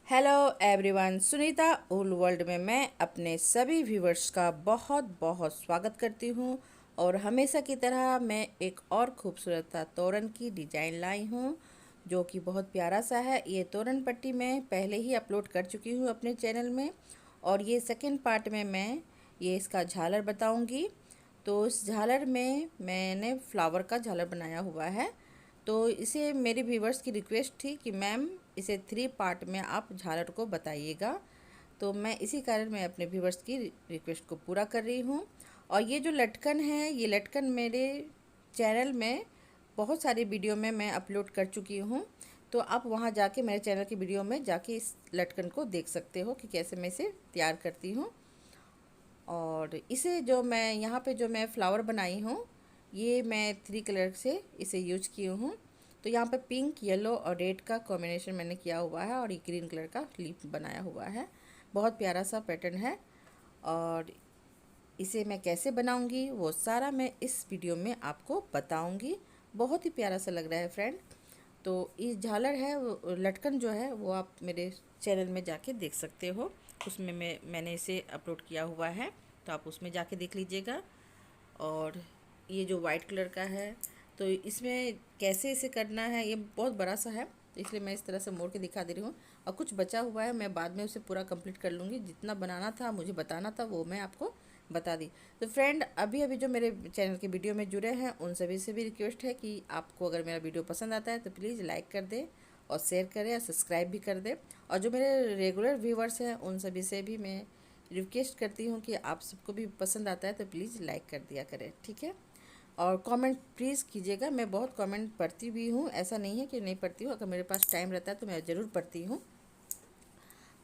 Hello everyone, Sunita उल world में मैं अपने सभी व्यूवर्स का बहुत बहुत स्वागत करती हूँ। और हमेशा की तरह मैं एक और खूबसूरत सा तोरण की डिजाइन लाई हूँ जो कि बहुत प्यारा सा है। ये तोरण पट्टी मैं पहले ही अपलोड कर चुकी हूँ अपने चैनल में, और ये सेकंड पार्ट में मैं ये इसका झालर बताऊँगी। तो इस झालर में मैंने फ्लावर का झालर बनाया हुआ है। तो इसे मेरे व्यूवर्स की रिक्वेस्ट थी कि मैम इसे 3 पार्ट में आप झालर को बताइएगा। तो मैं इसी कारण मैं अपने व्यूवर्स की रिक्वेस्ट को पूरा कर रही हूँ। और ये जो लटकन है, ये लटकन मेरे चैनल में बहुत सारी वीडियो में मैं अपलोड कर चुकी हूँ। तो आप वहाँ जाके मेरे चैनल की वीडियो में जाके इस लटकन को देख सकते हो कि कैसे मैं इसे तैयार करती हूँ। और इसे जो मैं यहाँ पे जो मैं फ्लावर बनाई हूँ, ये मैं 3 कलर से इसे यूज की हूँ। तो यहाँ पे पिंक, येलो और रेड का कॉम्बिनेशन मैंने किया हुआ है, और ये ग्रीन कलर का लीफ बनाया हुआ है। बहुत प्यारा सा पैटर्न है। और इसे मैं कैसे बनाऊंगी वो सारा मैं इस वीडियो में आपको बताऊंगी। बहुत ही प्यारा सा लग रहा है फ्रेंड। तो ये झालर है, वो लटकन जो है वो आप मेरे चैनल में जाके देख सकते हो। उसमें मैंने इसे अपलोड किया हुआ है, तो आप उसमें जाके देख लीजिएगा। और ये जो वाइट कलर का है, तो इसमें कैसे इसे करना है, ये बहुत बड़ा सा है, तो इसलिए मैं इस तरह से मोड़ के दिखा दे रही हूँ। और कुछ बचा हुआ है, मैं बाद में उसे पूरा कंप्लीट कर लूँगी। जितना बनाना था, मुझे बताना था, वो मैं आपको बता दी। तो फ्रेंड, अभी अभी जो मेरे चैनल के वीडियो में जुड़े हैं उन सभी से भी रिक्वेस्ट है कि आपको अगर मेरा वीडियो पसंद आता है तो प्लीज़ लाइक कर दें और शेयर करें और सब्सक्राइब भी कर दें। और जो मेरे रेगुलर व्यूवर्स हैं उन सभी से भी मैं रिक्वेस्ट करती हूँ कि आप सबको भी पसंद आता है तो प्लीज़ लाइक कर दिया करें, ठीक है। और कमेंट प्लीज़ कीजिएगा, मैं बहुत कमेंट पढ़ती भी हूँ, ऐसा नहीं है कि नहीं पढ़ती हूँ। अगर मेरे पास टाइम रहता है तो मैं ज़रूर पढ़ती हूँ।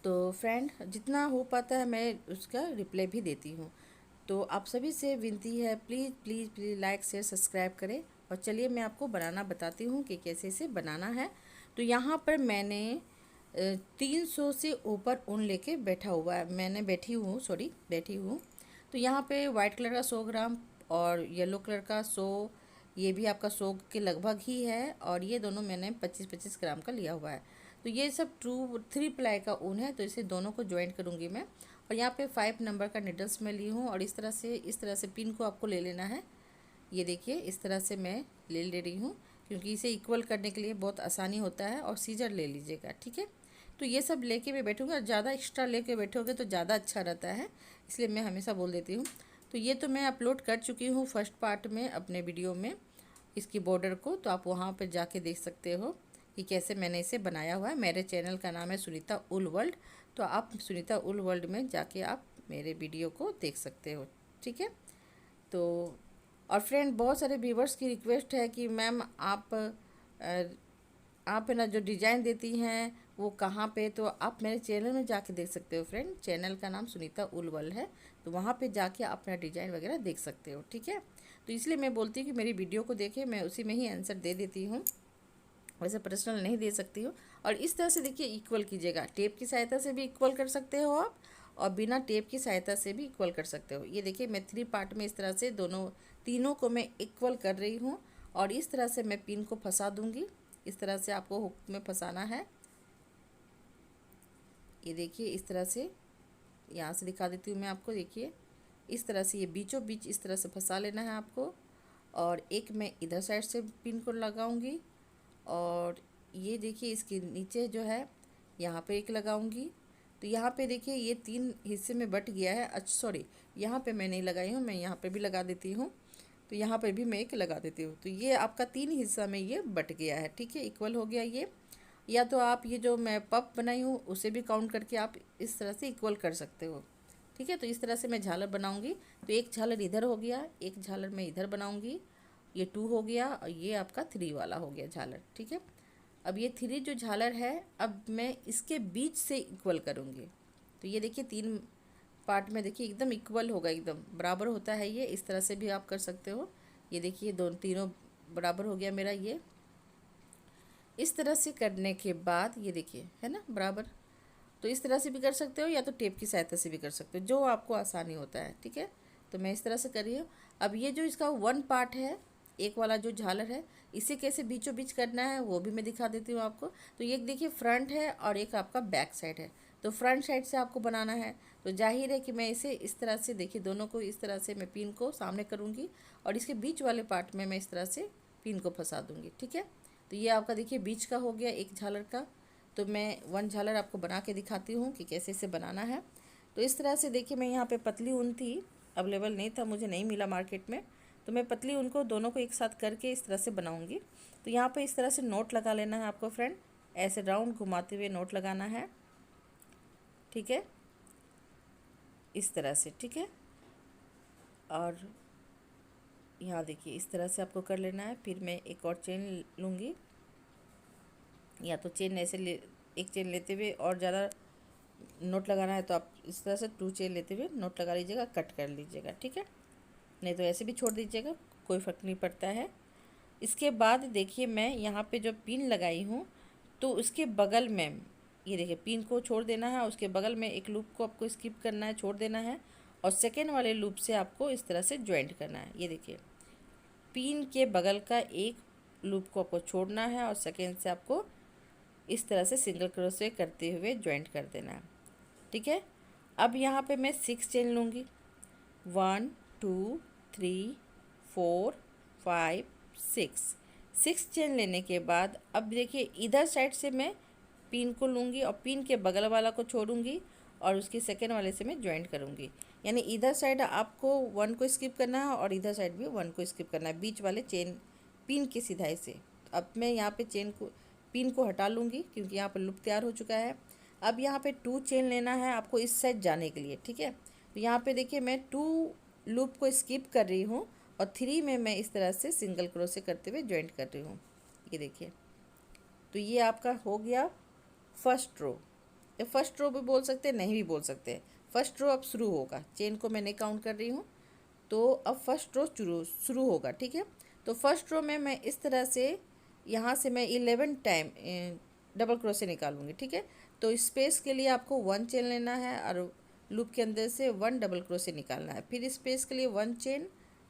तो फ्रेंड, जितना हो पाता है मैं उसका रिप्लाई भी देती हूँ। तो आप सभी से विनती है, please please please like share subscribe करें। और चलिए मैं आपको बनाना बताती हूँ कि कैसे इसे बनाना है। तो यहाँ पर मैंने 300 से ऊपर ऊन लेके बैठा हुआ है, बैठी हूँ। तो यहाँ पे वाइट कलर का 100 ग्राम और येलो कलर का 100, ये भी आपका 100 के लगभग ही है। और ये दोनों मैंने 25-25 ग्राम का लिया हुआ है। तो ये सब 3 प्लाई का ऊन है, तो इसे दोनों को ज्वाइंट करूँगी मैं। और यहाँ पे 5 नंबर का निडल्स मैं ली हूँ, और इस तरह से पिन को आपको ले लेना है। ये देखिए, इस तरह से मैं ले रही हूँ, क्योंकि इसे इक्वल करने के लिए बहुत आसानी होता है। और सीजर ले लीजिएगा, ठीक है। तो ये सब लेके मैं बैठूँगी, और ज़्यादा एक्स्ट्रा लेके बैठोगे तो ज़्यादा अच्छा रहता है, इसलिए मैं हमेशा बोल देती हूँ। तो ये तो मैं अपलोड कर चुकी हूँ फर्स्ट पार्ट में अपने वीडियो में, इसकी बॉर्डर को। तो आप वहाँ पर जाके देख सकते हो कि कैसे मैंने इसे बनाया हुआ है। मेरे चैनल का नाम है सुनीता उल वर्ल्ड। तो आप सुनीता उल वर्ल्ड में जाके आप मेरे वीडियो को देख सकते हो, ठीक है। तो और फ्रेंड, बहुत सारे व्यूवर्स की रिक्वेस्ट है कि मैम आप है ना जो डिज़ाइन देती हैं वो कहाँ पे, तो आप मेरे चैनल में जाके देख सकते हो फ्रेंड। चैनल का नाम सुनीता उल वर्ल्ड है, तो वहाँ पे जाके आप अपना डिज़ाइन वगैरह देख सकते हो, ठीक है। तो इसलिए मैं बोलती हूँ कि मेरी वीडियो को देखें, मैं उसी में ही आंसर दे देती हूँ, वैसे पर्सनल नहीं दे सकती हूँ। और इस तरह से देखिए, इक्वल कीजिएगा, टेप की सहायता से भी इक्वल कर सकते हो आप, और बिना टेप की सहायता से भी इक्वल कर सकते हो। ये देखिए, मैं 3 पार्ट में इस तरह से तीनों को मैं इक्वल कर रही हूँ। और इस तरह से मैं पिन को फंसा दूँगी। इस तरह से आपको हुक में फंसाना है। ये देखिए, इस तरह से यहाँ से दिखा देती हूँ मैं आपको। देखिए, इस तरह से ये बीचों बीच इस तरह से फंसा लेना है आपको। और एक मैं इधर साइड से पिन को लगाऊंगी, और ये देखिए इसके नीचे जो है यहाँ पे एक लगाऊंगी। तो यहाँ पे देखिए ये 3 हिस्से में बट गया है। अच्छा सॉरी, यहाँ पे मैं नहीं लगाई हूँ, मैं यहाँ पे भी लगा देती हूँ। तो यहाँ पे भी मैं एक लगा देती हूँ। तो ये आपका 3 हिस्सा में ये बट गया है, ठीक है, इक्वल हो गया ये। या तो आप ये जो मैं पप बनाई हूँ उसे भी काउंट करके आप इस तरह से इक्वल कर सकते हो, ठीक है। तो इस तरह से मैं झालर बनाऊंगी। तो एक झालर इधर हो गया, एक झालर मैं इधर बनाऊंगी। ये 2 हो गया, और ये आपका 3 वाला हो गया झालर, ठीक है। अब ये 3 जो झालर है, अब मैं इसके बीच से इक्वल करूँगी। तो ये देखिए 3 पार्ट में देखिए एकदम इक्वल होगा, एकदम बराबर होता है ये। इस तरह से भी आप कर सकते हो। ये देखिए तीनों बराबर हो गया मेरा ये। इस तरह से करने के बाद ये देखिए है ना बराबर। तो इस तरह से भी कर सकते हो, या तो टेप की सहायता से भी कर सकते हो, जो आपको आसानी होता है, ठीक है। तो मैं इस तरह से कर रही हूँ। अब ये जो इसका 1 पार्ट है, एक वाला जो झालर है इसे कैसे बीचों बीच करना है वो भी मैं दिखा देती हूँ आपको। तो ये देखिए फ्रंट है और एक आपका बैक साइड है। तो फ्रंट साइड से आपको बनाना है तो जाहिर है कि मैं इसे इस तरह से, देखिए दोनों को इस तरह से मैं पिन को सामने करूँगी और इसके बीच वाले पार्ट में मैं इस तरह से पिन को फंसा दूँगी। ठीक है, तो ये आपका देखिए बीच का हो गया एक झालर का। तो मैं वन झालर आपको बना के दिखाती हूँ कि कैसे इसे बनाना है। तो इस तरह से देखिए मैं यहाँ पे पतली ऊन थी, अवेलेबल नहीं था, मुझे नहीं मिला मार्केट में, तो मैं पतली ऊन को दोनों को एक साथ करके इस तरह से बनाऊंगी। तो यहाँ पे इस तरह से नोट लगा लेना है आपको फ्रेंड, ऐसे राउंड घुमाते हुए नोट लगाना है। ठीक है, इस तरह से। ठीक है, और यहाँ देखिए इस तरह से आपको कर लेना है। फिर मैं एक और चेन लूँगी, या तो चेन ऐसे ले, एक चेन लेते हुए और ज़्यादा नोट लगाना है तो आप इस तरह से 2 चेन लेते हुए नोट लगा लीजिएगा, कट कर लीजिएगा। ठीक है, नहीं तो ऐसे भी छोड़ दीजिएगा, कोई फ़र्क नहीं पड़ता है। इसके बाद देखिए मैं यहाँ पे जो पिन लगाई हूँ तो उसके बगल में, ये देखिए पिन को छोड़ देना है, उसके बगल में एक लूप को आपको स्किप करना है, छोड़ देना है, और सेकेंड वाले लूप से आपको इस तरह से ज्वाइंट करना है। ये देखिए पिन के बगल का एक लूप को आपको छोड़ना है और सेकेंड से आपको इस तरह से सिंगल क्रोशे करते हुए ज्वाइंट कर देना है। ठीक है, अब यहाँ पे मैं 6 चेन लूँगी, 1 2 3 4 5 6। 6 चेन लेने के बाद अब देखिए इधर साइड से मैं पिन को लूँगी और पिन के बगल वाला को छोड़ूंगी और उसकी सेकेंड वाले से मैं ज्वाइंट करूँगी। यानी इधर साइड आपको 1 को स्किप करना है और इधर साइड भी 1 को स्किप करना है, बीच वाले चेन पिन की सिधाई से। अब मैं यहाँ पे चेन को, पिन को हटा लूँगी क्योंकि यहाँ पर लूप तैयार हो चुका है। अब यहाँ पे 2 चेन लेना है आपको इस साइड जाने के लिए। ठीक है, तो यहाँ पे देखिए मैं 2 लूप को स्किप कर रही हूँ और 3 में मैं इस तरह से सिंगल क्रोशे करते हुए ज्वाइंट कर रही हूँ। ये देखिए, तो ये आपका हो गया फर्स्ट रो, या फर्स्ट रो भी बोल सकते हैं, नहीं भी बोल सकते। फर्स्ट रो अब शुरू होगा, चेन को मैं नहीं काउंट कर रही हूँ, तो अब फर्स्ट रो शुरू होगा। ठीक है, तो फर्स्ट रो में मैं इस तरह से यहाँ से मैं 11 टाइम डबल क्रोशे निकालूंगी। ठीक है, तो स्पेस के लिए आपको 1 चेन लेना है और लूप के अंदर से 1 डबल क्रोशे निकालना है। फिर स्पेस के लिए 1 चेन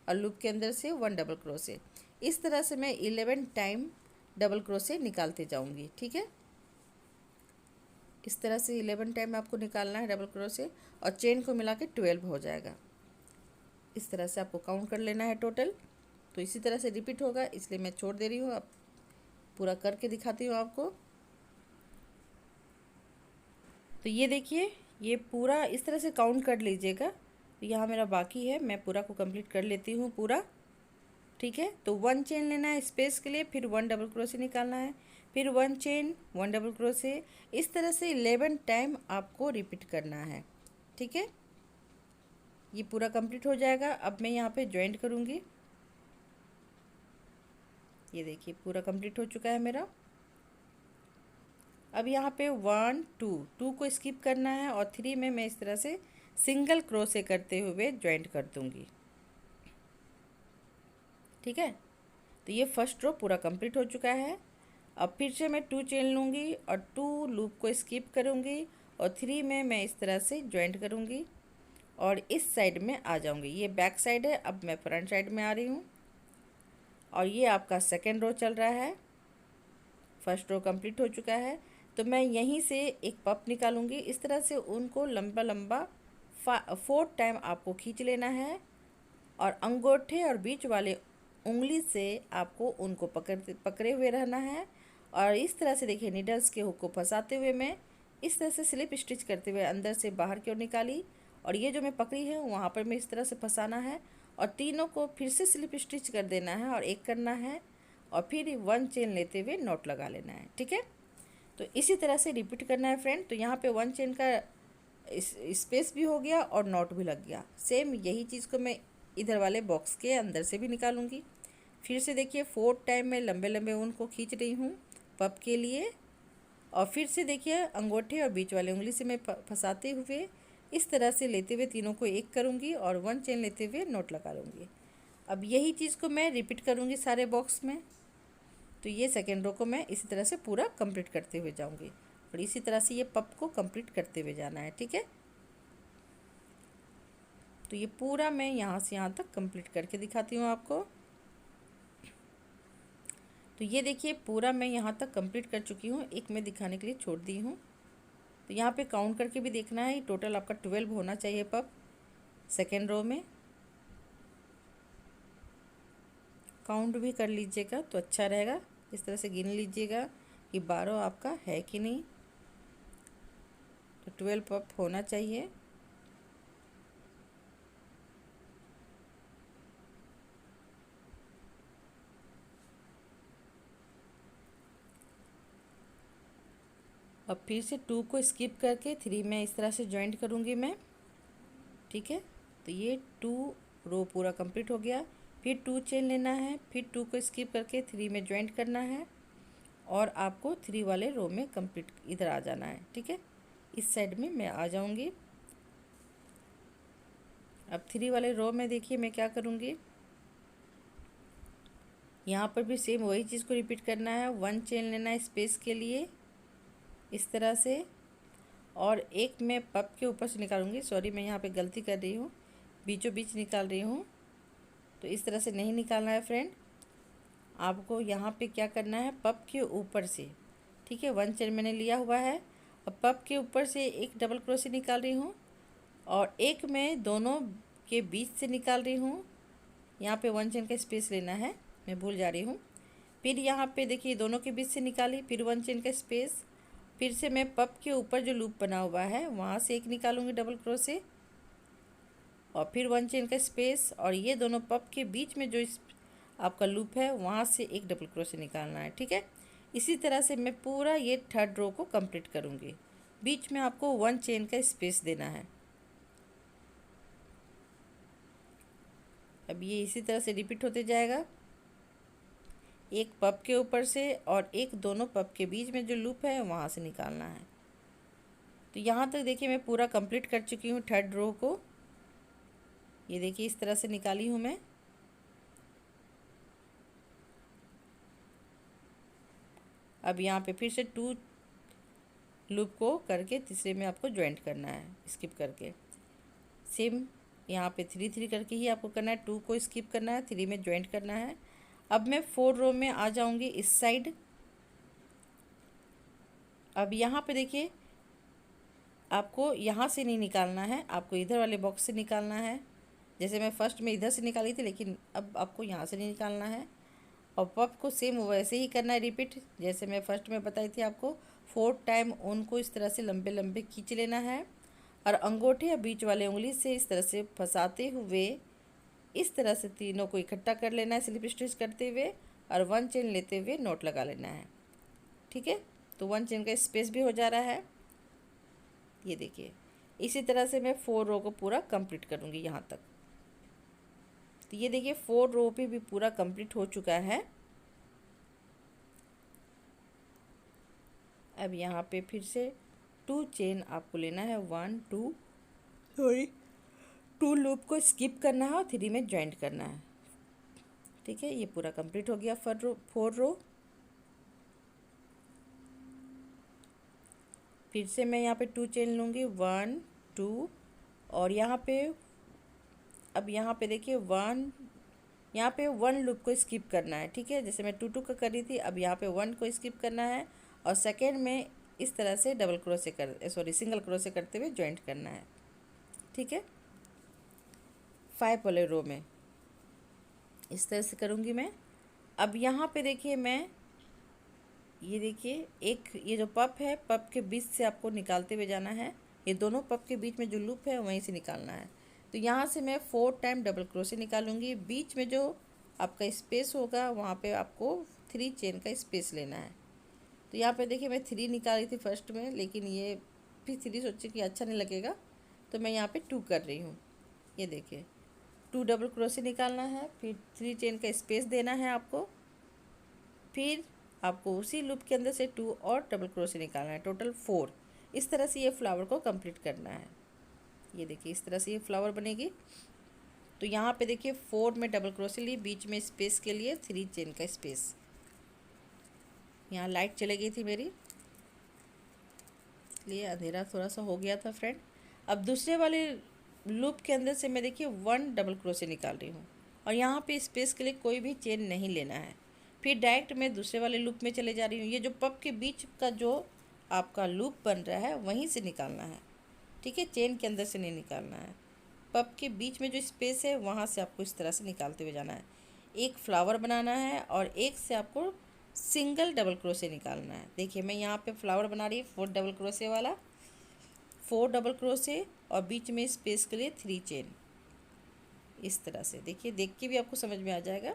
और लूप के अंदर से 1 डबल क्रोशे। इस तरह से मैं 11 टाइम डबल क्रोशे निकालते जाऊंगी। ठीक है, इस तरह से 11 टाइम आपको निकालना है डबल क्रोशे और चेन को मिला के 12 हो जाएगा। इस तरह से आपको काउंट कर लेना है टोटल। तो इसी तरह से रिपीट होगा, इसलिए मैं छोड़ दे रही हूँ, अब पूरा करके दिखाती हूँ आपको। तो ये देखिए ये पूरा इस तरह से काउंट कर लीजिएगा। तो यहाँ मेरा बाकी है, मैं पूरा को कंप्लीट कर लेती हूँ पूरा। ठीक है, तो 1 चेन लेना है स्पेस के लिए, फिर 1 डबल क्रोशे निकालना है, फिर 1 चेन 1 डबल क्रोशे। इस तरह से 11 टाइम आपको रिपीट करना है। ठीक है, ये पूरा कंप्लीट हो जाएगा। अब मैं यहाँ पे ज्वाइंट करूँगी। ये देखिए पूरा कंप्लीट हो चुका है मेरा। अब यहाँ पे 1 2 को स्किप करना है और 3 में मैं इस तरह से सिंगल क्रोशे करते हुए ज्वाइंट कर दूँगी। ठीक है, तो ये फर्स्ट रो पूरा कंप्लीट हो चुका है। अब फिर से मैं 2 चेन लूँगी और 2 लूप को स्किप करूँगी और 3 में मैं इस तरह से ज्वाइंट करूँगी और इस साइड में आ जाऊँगी। ये बैक साइड है, अब मैं फ्रंट साइड में आ रही हूँ और ये आपका सेकेंड रो चल रहा है। फर्स्ट रो कंप्लीट हो चुका है, तो मैं यहीं से एक पप निकालूंगी। इस तरह से उनको लंबा लंबा 4 टाइम आपको खींच लेना है और अंगूठे और बीच वाले उंगली से आपको उनको पकड़े हुए रहना है। और इस तरह से देखिए नीडल्स के हुक को फंसाते हुए मैं इस तरह से स्लिप स्टिच करते हुए अंदर से बाहर की ओर निकाली और ये जो मैं पकड़ी है वहाँ पर मैं इस तरह से फंसाना है और तीनों को फिर से स्लिप स्टिच कर देना है और एक करना है और फिर 1 चेन लेते हुए नॉट लगा लेना है। ठीक है, तो इसी तरह से रिपीट करना है फ्रेंड। तो यहाँ पे 1 चेन का स्पेस भी हो गया और नॉट भी लग गया। सेम यही चीज़ को मैं इधर वाले बॉक्स के अंदर से भी निकालूंगी। फिर से देखिए 4 टाइम में लंबे लंबे ऊन को खींच रही हूँ पप के लिए और फिर से देखिए अंगूठे और बीच वाले उंगली से मैं फंसाते हुए इस तरह से लेते हुए तीनों को एक करूँगी और 1 चेन लेते हुए नोट लगा लूँगी। अब यही चीज़ को मैं रिपीट करूँगी सारे बॉक्स में। तो ये सेकेंड रो को मैं इसी तरह से पूरा कंप्लीट करते हुए जाऊँगी और इसी तरह से ये पप को कंप्लीट करते हुए जाना है। ठीक है, तो ये पूरा मैं यहाँ से यहाँ तक कंप्लीट करके दिखाती हूँ आपको। तो ये देखिए पूरा मैं यहाँ तक कंप्लीट कर चुकी हूँ, एक मैं दिखाने के लिए छोड़ दी हूँ। तो यहाँ पे काउंट करके भी देखना है, टोटल आपका 12 होना चाहिए पफ सेकेंड रो में। काउंट भी कर लीजिएगा तो अच्छा रहेगा, इस तरह से गिन लीजिएगा कि 12 आपका है कि नहीं। तो 12 पफ होना चाहिए। अब फिर से 2 को स्किप करके 3 में इस तरह से जॉइंट करूँगी मैं, ठीक है। तो ये 2 रो पूरा कंप्लीट हो गया। फिर 2 चेन लेना है, फिर 2 को स्किप करके 3 में जॉइंट करना है और आपको 3 वाले रो में कंप्लीट इधर आ जाना है, ठीक है। इस साइड में मैं आ जाऊँगी। अब 3 वाले रो में देखिए मैं क्या करूँगी, यहाँ पर भी सेम वही चीज़ को रिपीट करना है। 1 चेन लेना है स्पेस के लिए इस तरह से, और एक मैं पप के ऊपर से निकालूंगी। सॉरी, मैं यहाँ पे गलती कर रही हूँ, बीचों बीच निकाल रही हूँ। तो इस तरह से नहीं निकालना है फ्रेंड, आपको यहाँ पे क्या करना है, पप के ऊपर से, ठीक है। 1 चेन मैंने लिया हुआ है। अब पप के ऊपर से एक डबल क्रोशे निकाल रही हूँ और एक मैं दोनों के बीच से निकाल रही हूँ। यहाँ पे 1 चेन का स्पेस लेना है, मैं भूल जा रही हूँ। फिर यहाँ पे देखिए दोनों के बीच से निकाली, फिर 1 चेन का स्पेस, फिर से मैं पप के ऊपर जो लूप बना हुआ है वहाँ से एक निकालूंगी डबल क्रोशे, और फिर 1 चेन का स्पेस, और ये दोनों पप के बीच में जो इस आपका लूप है वहाँ से एक डबल क्रोशे निकालना है, ठीक है। इसी तरह से मैं पूरा ये थर्ड रो को कंप्लीट करूँगी। बीच में आपको 1 चेन का स्पेस देना है। अब ये इसी तरह से रिपीट होते जाएगा, एक पप के ऊपर से और एक दोनों पप के बीच में जो लूप है वहाँ से निकालना है। तो यहाँ तक देखिए मैं पूरा कंप्लीट कर चुकी हूँ थर्ड रो को। ये देखिए इस तरह से निकाली हूँ मैं। अब यहाँ पे फिर से 2 लूप को करके तीसरे में आपको ज्वाइंट करना है स्किप करके। सेम यहाँ पे 3 3 करके ही आपको करना है, 2 को स्किप करना है, 3 में ज्वाइंट करना है। अब मैं 4 रो में आ जाऊँगी इस साइड। अब यहाँ पे देखिए आपको यहाँ से नहीं निकालना है, आपको इधर वाले बॉक्स से निकालना है। जैसे मैं फर्स्ट में इधर से निकाली थी, लेकिन अब आपको यहाँ से नहीं निकालना है। और पप को सेम वैसे ही करना है रिपीट, जैसे मैं फर्स्ट में बताई थी आपको। 4 टाइम उनको इस तरह से लंबे लंबे खींच लेना है और अंगूठे या बीच वाले उंगली से इस तरह से फंसाते हुए इस तरह से तीनों को इकट्ठा कर लेना है स्लिप स्टिच करते हुए, और 1 चेन लेते हुए नोट लगा लेना है, ठीक है। तो 1 चेन का स्पेस भी हो जा रहा है। ये देखिए इसी तरह से मैं 4 रो को पूरा कंप्लीट करूँगी यहाँ तक। तो ये देखिए 4 रो पे भी पूरा कंप्लीट हो चुका है। अब यहाँ पे फिर से 2 चेन आपको लेना है, 2 लूप को स्किप करना है और 3 में ज्वाइंट करना है, ठीक है। ये पूरा कंप्लीट हो गया 4 रो। फिर से मैं यहाँ पे 2 चेन लूँगी, 1 2, और यहाँ पे अब यहाँ पे देखिए 1, यहाँ पे 1 लूप को स्किप करना है, ठीक है। जैसे मैं 2 2 का कर रही थी, अब यहाँ पे 1 को स्किप करना है और सेकेंड में इस तरह से सिंगल क्रोशे करते हुए ज्वाइंट करना है, ठीक है। 5 वाले रो में इस तरह से करूँगी मैं। अब यहाँ पे देखिए मैं ये देखिए एक ये जो पप है, पप के बीच से आपको निकालते हुए जाना है। ये दोनों पप के बीच में जो लूप है वहीं से निकालना है। तो यहाँ से मैं 4 टाइम डबल क्रोशे निकालूंगी। बीच में जो आपका स्पेस होगा वहाँ पे आपको 3 चेन का स्पेस लेना है। तो यहाँ पे देखिए मैं 3 निकाली थी फर्स्ट में, लेकिन ये फिर 3 सोची कि अच्छा नहीं लगेगा, तो मैं यहाँ पे 2 कर रही हूँ। ये देखिए 2 डबल क्रोशे निकालना है, फिर 3 चेन का स्पेस देना है आपको, फिर आपको उसी लूप के अंदर से 2 और डबल क्रोशे निकालना है, टोटल 4। इस तरह से ये फ्लावर को कंप्लीट करना है। ये देखिए इस तरह से ये फ्लावर बनेगी। तो यहाँ पे देखिए 4 में डबल क्रोशे ली, बीच में स्पेस के लिए 3 चेन का स्पेस। यहाँ लाइट चली गई थी मेरी, इसलिए अंधेरा थोड़ा सा हो गया था फ्रेंड। अब दूसरे वाले लूप के अंदर से मैं देखिए 1 डबल क्रोशे निकाल रही हूँ और यहाँ पे स्पेस के लिए कोई भी चेन नहीं लेना है। फिर डायरेक्ट मैं दूसरे वाले लूप में चले जा रही हूँ। ये जो पप के बीच का जो आपका लूप बन रहा है वहीं से निकालना है, ठीक है, चेन के अंदर से नहीं निकालना है। पप के बीच में जो स्पेस है वहाँ से आपको इस तरह से निकालते हुए जाना है। एक फ्लावर बनाना है और एक से आपको सिंगल डबल क्रोशे निकालना है। देखिए मैं यहाँ पे फ्लावर बना रही हूँ 4 डबल क्रोशे वाला, 4 डबल क्रोशे और बीच में स्पेस के लिए 3 चेन, इस तरह से। देखिए देख के भी आपको समझ में आ जाएगा।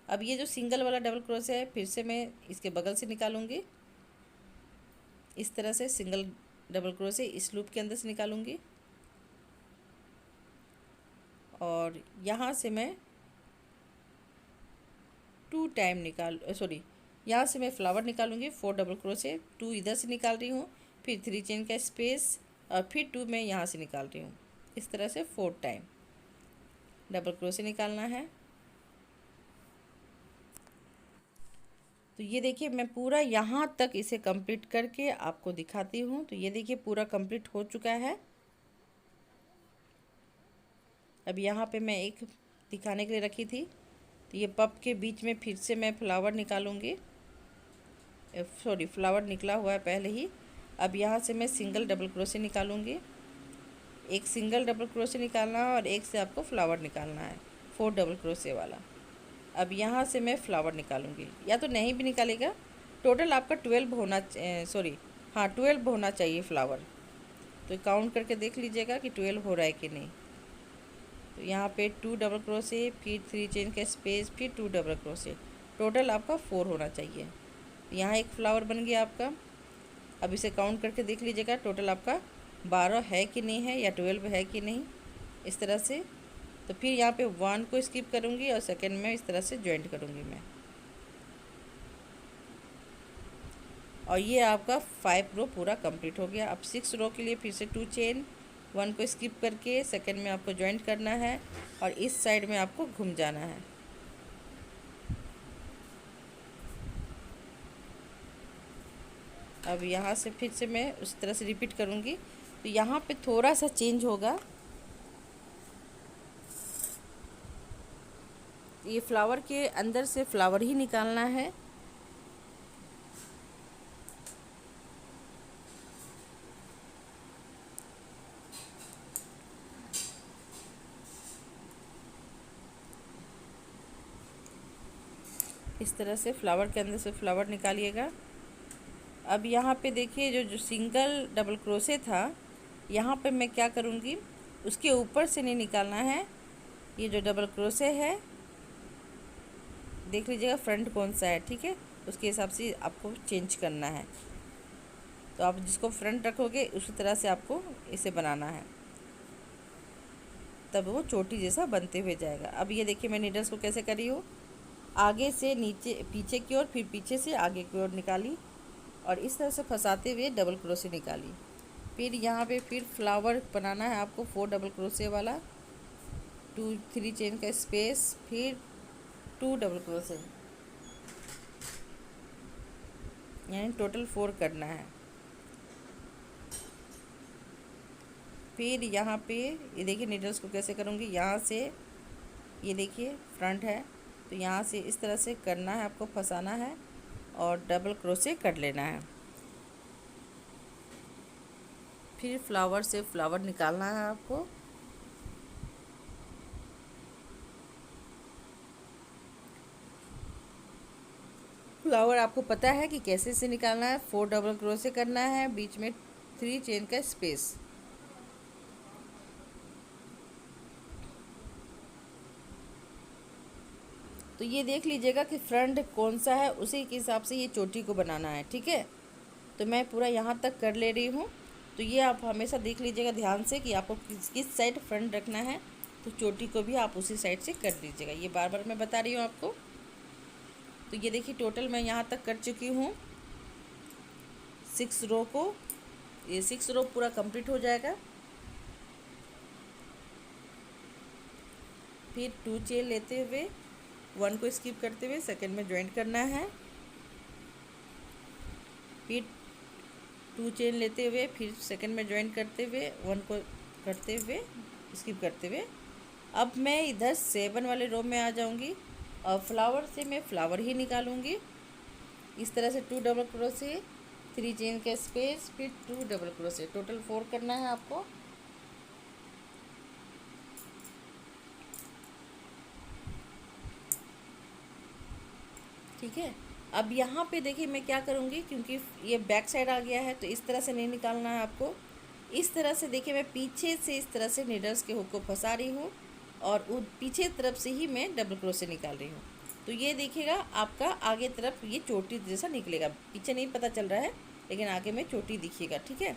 अब ये जो सिंगल वाला डबल क्रोशे है फिर से मैं इसके बगल से निकालूंगी, इस तरह से सिंगल डबल क्रोशे इस लूप के अंदर से निकालूंगी और यहाँ से मैं 2 टाइम यहाँ से मैं फ्लावर निकालूंगी 4 डबल क्रोशे, 2 इधर से निकाल रही हूँ, फिर 3 चेन का स्पेस और फिर 2 मैं यहाँ से निकाल रही हूँ। इस तरह से 4 टाइम डबल क्रोशे निकालना है। तो ये देखिए मैं पूरा यहाँ तक इसे कंप्लीट करके आपको दिखाती हूँ। तो ये देखिए पूरा कंप्लीट हो चुका है। अब यहाँ पे मैं एक दिखाने के लिए रखी थी, तो ये पप के बीच में फिर से मैं फ्लावर निकालूंगी, फ्लावर निकला हुआ है पहले ही। अब यहाँ से मैं सिंगल डबल क्रोशे निकालूंगी, एक सिंगल डबल क्रोशे निकालना है और एक से आपको फ्लावर निकालना है 4 डबल क्रोशे वाला। अब यहाँ से मैं फ्लावर निकालूंगी, या तो नहीं भी निकालेगा, टोटल आपका 12 होना 12 होना चाहिए फ्लावर। तो काउंट करके देख लीजिएगा कि 12 हो रहा है कि नहीं। तो यहाँ पे 2 डबल क्रोशे, फिर 3 चेन का स्पेस, फिर 2 डबल क्रोशे, टोटल आपका 4 होना चाहिए। यहाँ एक फ्लावर बन गया आपका। अब इसे काउंट करके देख लीजिएगा टोटल आपका 12 है कि नहीं है, या 12 है कि नहीं, इस तरह से। तो फिर यहाँ पे 1 को स्किप करूँगी और सेकंड में इस तरह से ज्वाइंट करूँगी मैं। और ये आपका 5 रो पूरा कंप्लीट हो गया। अब 6 रो के लिए फिर से 2 चेन, 1 को स्किप करके सेकंड में आपको ज्वाइंट करना है और इस साइड में आपको घूम जाना है। अब यहाँ से फिर से मैं उस तरह से रिपीट करूँगी। तो यहाँ पे थोड़ा सा चेंज होगा, ये फ्लावर के अंदर से फ्लावर ही निकालना है। इस तरह से फ्लावर के अंदर से फ्लावर निकालिएगा। अब यहाँ पे देखिए जो सिंगल डबल क्रोशे था, यहाँ पे मैं क्या करूँगी, उसके ऊपर से नहीं निकालना है। ये जो डबल क्रोशे है देख लीजिएगा फ्रंट कौन सा है, ठीक है, उसके हिसाब से आपको चेंज करना है। तो आप जिसको फ्रंट रखोगे उसी तरह से आपको इसे बनाना है, तब वो चोटी जैसा बनते हुए जाएगा। अब ये देखिए मैं नीडल्स को कैसे करी हूँ, आगे से नीचे पीछे की ओर, फिर पीछे से आगे की ओर निकाली और इस तरह से फंसाते हुए डबल क्रोशे निकाली। फिर यहाँ पे फिर फ्लावर बनाना है आपको 4 डबल क्रोशे वाला, 3 चेन का स्पेस, फिर 2 डबल क्रोशे, यानी टोटल 4 करना है। फिर यहाँ पे ये देखिए नीडल्स को कैसे करूँगी, यहाँ से ये देखिए फ्रंट है, तो यहाँ से इस तरह से करना है आपको, फंसाना है और डबल क्रोशे कर लेना है। फिर फ्लावर से फ्लावर निकालना है आपको। फ्लावर आपको पता है कि कैसे से निकालना है, 4 डबल क्रोशे करना है, बीच में 3 चेन का स्पेस। तो ये देख लीजिएगा कि फ्रंट कौन सा है, उसी के हिसाब से ये चोटी को बनाना है, ठीक है। तो मैं पूरा यहाँ तक कर ले रही हूँ। तो ये आप हमेशा देख लीजिएगा ध्यान से कि आपको किस साइड फ्रंट रखना है, तो चोटी को भी आप उसी साइड से कर दीजिएगा। ये बार बार मैं बता रही हूँ आपको। तो ये देखिए टोटल मैं यहाँ तक कर चुकी हूँ 6 रो को। ये 6 रो पूरा कंप्लीट हो जाएगा। फिर 2 चेन लेते हुए 1 को स्किप करते हुए सेकंड में ज्वाइंट करना है, फिर 2 चेन लेते हुए फिर सेकंड में ज्वाइंट करते हुए 1 को करते हुए स्किप करते हुए अब मैं इधर 7 वाले रो में आ जाऊंगी। और फ्लावर से मैं फ्लावर ही निकालूंगी। इस तरह से 2 डबल क्रोशे, 3 चेन का स्पेस, फिर 2 डबल क्रोशे, टोटल 4 करना है आपको। ठीक है। अब यहाँ पे देखिए मैं क्या करूँगी, क्योंकि ये बैक साइड आ गया है तो इस तरह से नहीं निकालना है आपको। इस तरह से देखिए मैं पीछे से इस तरह से नीडल्स के हुक को फंसा रही हूँ और पीछे तरफ से ही मैं डबल क्रोशे निकाल रही हूँ। तो ये देखिएगा आपका आगे तरफ ये चोटी जैसा निकलेगा, पीछे नहीं पता चल रहा है लेकिन आगे में चोटी दिखिएगा। ठीक है।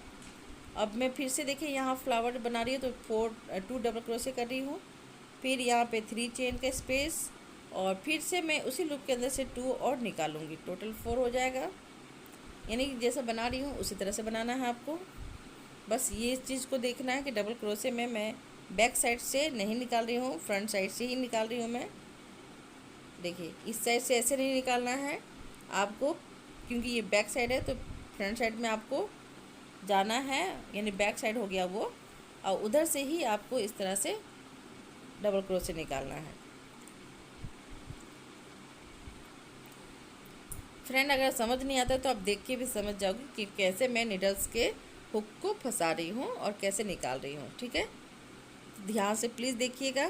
अब मैं फिर से देखिए यहाँ फ्लावर बना रही हूँ तो 2 डबल क्रोशे कर रही हूँ, फिर यहाँ पे 3 चेन का स्पेस और फिर से मैं उसी लूप के अंदर से 2 और निकालूंगी, टोटल 4 हो जाएगा। यानी कि जैसा बना रही हूँ उसी तरह से बनाना है आपको। बस ये चीज़ को देखना है कि डबल क्रोशे में मैं बैक साइड से नहीं निकाल रही हूँ, फ्रंट साइड से ही निकाल रही हूँ मैं। देखिए इस साइड से ऐसे नहीं निकालना है आपको, क्योंकि ये बैक साइड है तो फ्रंट साइड में आपको जाना है, यानी बैक साइड हो गया वो, और उधर से ही आपको इस तरह से डबल क्रोशे निकालना है। फ्रेंड अगर समझ नहीं आता तो आप देख के भी समझ जाओगे कि कैसे मैं निडल्स के हुक को फंसा रही हूँ और कैसे निकाल रही हूँ। ठीक है, ध्यान से प्लीज़ देखिएगा।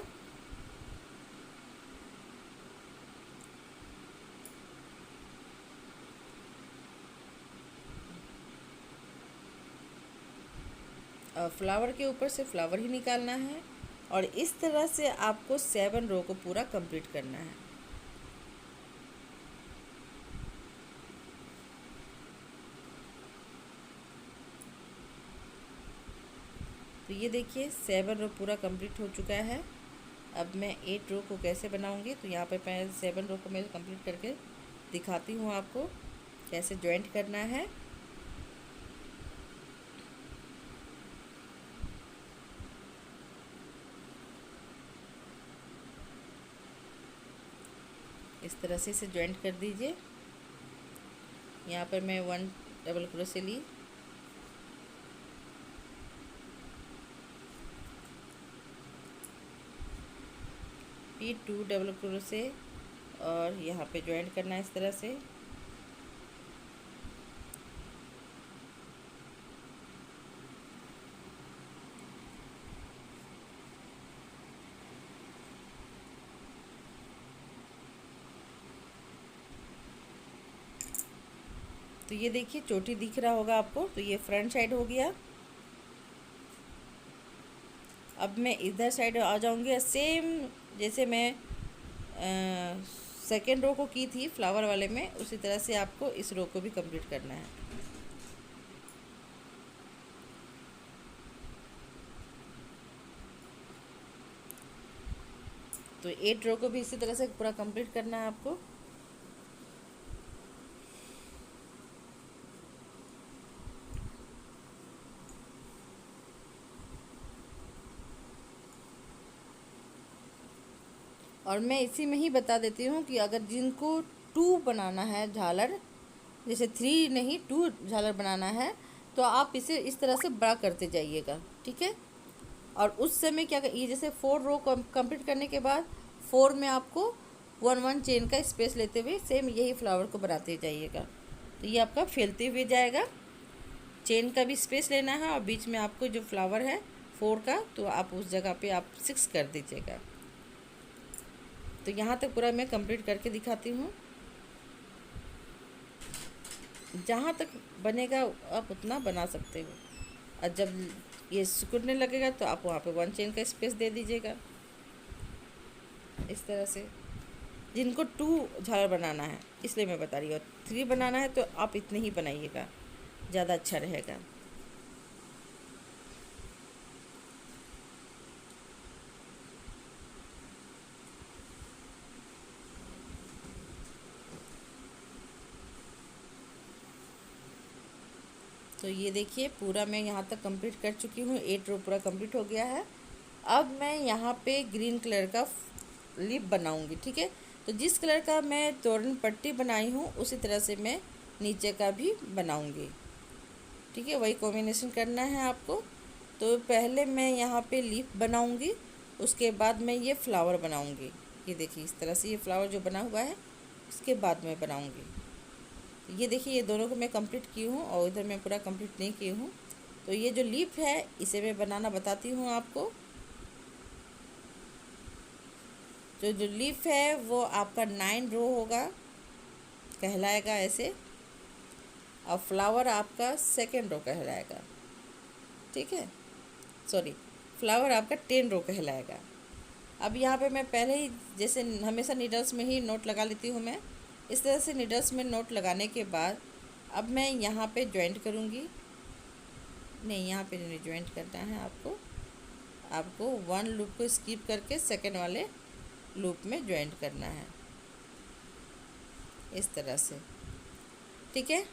फ्लावर के ऊपर से फ्लावर ही निकालना है और इस तरह से आपको 7 रो को पूरा कंप्लीट करना है। तो ये देखिए 7 रो पूरा कंप्लीट हो चुका है। अब मैं 8 रो को कैसे बनाऊंगी, तो यहाँ पे मैं 7 रो को मैं कंप्लीट करके दिखाती हूँ आपको कैसे जॉइंट करना है। इस तरह से इसे जॉइंट कर दीजिए। यहाँ पर मैं 1 डबल क्रोशे ली, फिर 2 डबल क्रोशे और यहाँ पे जॉइंट करना है इस तरह से। तो ये देखिए चोटी दिख रहा होगा आपको, तो ये फ्रंट साइड हो गया। अब मैं इधर साइड आ जाऊंगी, सेम जैसे मैं सेकेंड रो को की थी फ्लावर वाले में, उसी तरह से आपको इस रो को भी कंप्लीट करना है। तो 8 रो को भी इसी तरह से पूरा कंप्लीट करना है आपको। और मैं इसी में ही बता देती हूँ कि अगर जिनको 2 बनाना है झालर, जैसे 3 नहीं 2 झालर बनाना है, तो आप इसे इस तरह से बड़ा करते जाइएगा। ठीक है। और उस समय क्या ये जैसे 4 रो कंप्लीट करने के बाद 4 में आपको 1 चेन का स्पेस लेते हुए सेम यही फ्लावर को बनाते जाइएगा। तो ये आपका फैलते हुए जाएगा। चेन का भी स्पेस लेना है और बीच में आपको जो फ्लावर है 4 का, तो आप उस जगह पे आप 6 कर दीजिएगा। तो यहाँ तक पूरा मैं कंप्लीट करके दिखाती हूँ। जहाँ तक बनेगा आप उतना बना सकते हो, और जब ये सिकुड़ने लगेगा तो आप वहाँ पे 1 चेन का स्पेस दे दीजिएगा इस तरह से। जिनको 2 झालर बनाना है इसलिए मैं बता रही हूँ, 3 बनाना है तो आप इतने ही बनाइएगा, ज़्यादा अच्छा रहेगा। तो ये देखिए पूरा मैं यहाँ तक कंप्लीट कर चुकी हूँ, 8 रो पूरा कंप्लीट हो गया है। अब मैं यहाँ पे ग्रीन कलर का लिप बनाऊँगी। ठीक है। तो जिस कलर का मैं तोरण पट्टी बनाई हूँ उसी तरह से मैं नीचे का भी बनाऊँगी। ठीक है, वही कॉम्बिनेशन करना है आपको। तो पहले मैं यहाँ पे लीफ बनाऊँगी, उसके बाद मैं ये फ्लावर बनाऊँगी। ये देखिए इस तरह से ये फ्लावर जो बना हुआ है इसके बाद मैं बनाऊंगी। ये देखिए ये दोनों को मैं कंप्लीट की हूँ और इधर मैं पूरा कंप्लीट नहीं की हूँ। तो ये जो लीफ है इसे मैं बनाना बताती हूँ आपको। जो लीफ है वो आपका 9 रो होगा, कहलाएगा ऐसे, और फ्लावर आपका सेकेंड रो कहलाएगा। ठीक है, सॉरी, फ्लावर आपका 10 रो कहलाएगा। अब यहाँ पे मैं पहले ही जैसे हमेशा नीडल्स में ही नोट लगा लेती हूँ मैं, इस तरह से नीडल्स में नोट लगाने के बाद अब मैं यहाँ पे जॉइंट करूँगी। नहीं, यहाँ पे नहीं जॉइंट करना है आपको, आपको 1 लूप को स्किप करके सेकेंड वाले लूप में जॉइंट करना है इस तरह से। ठीक है,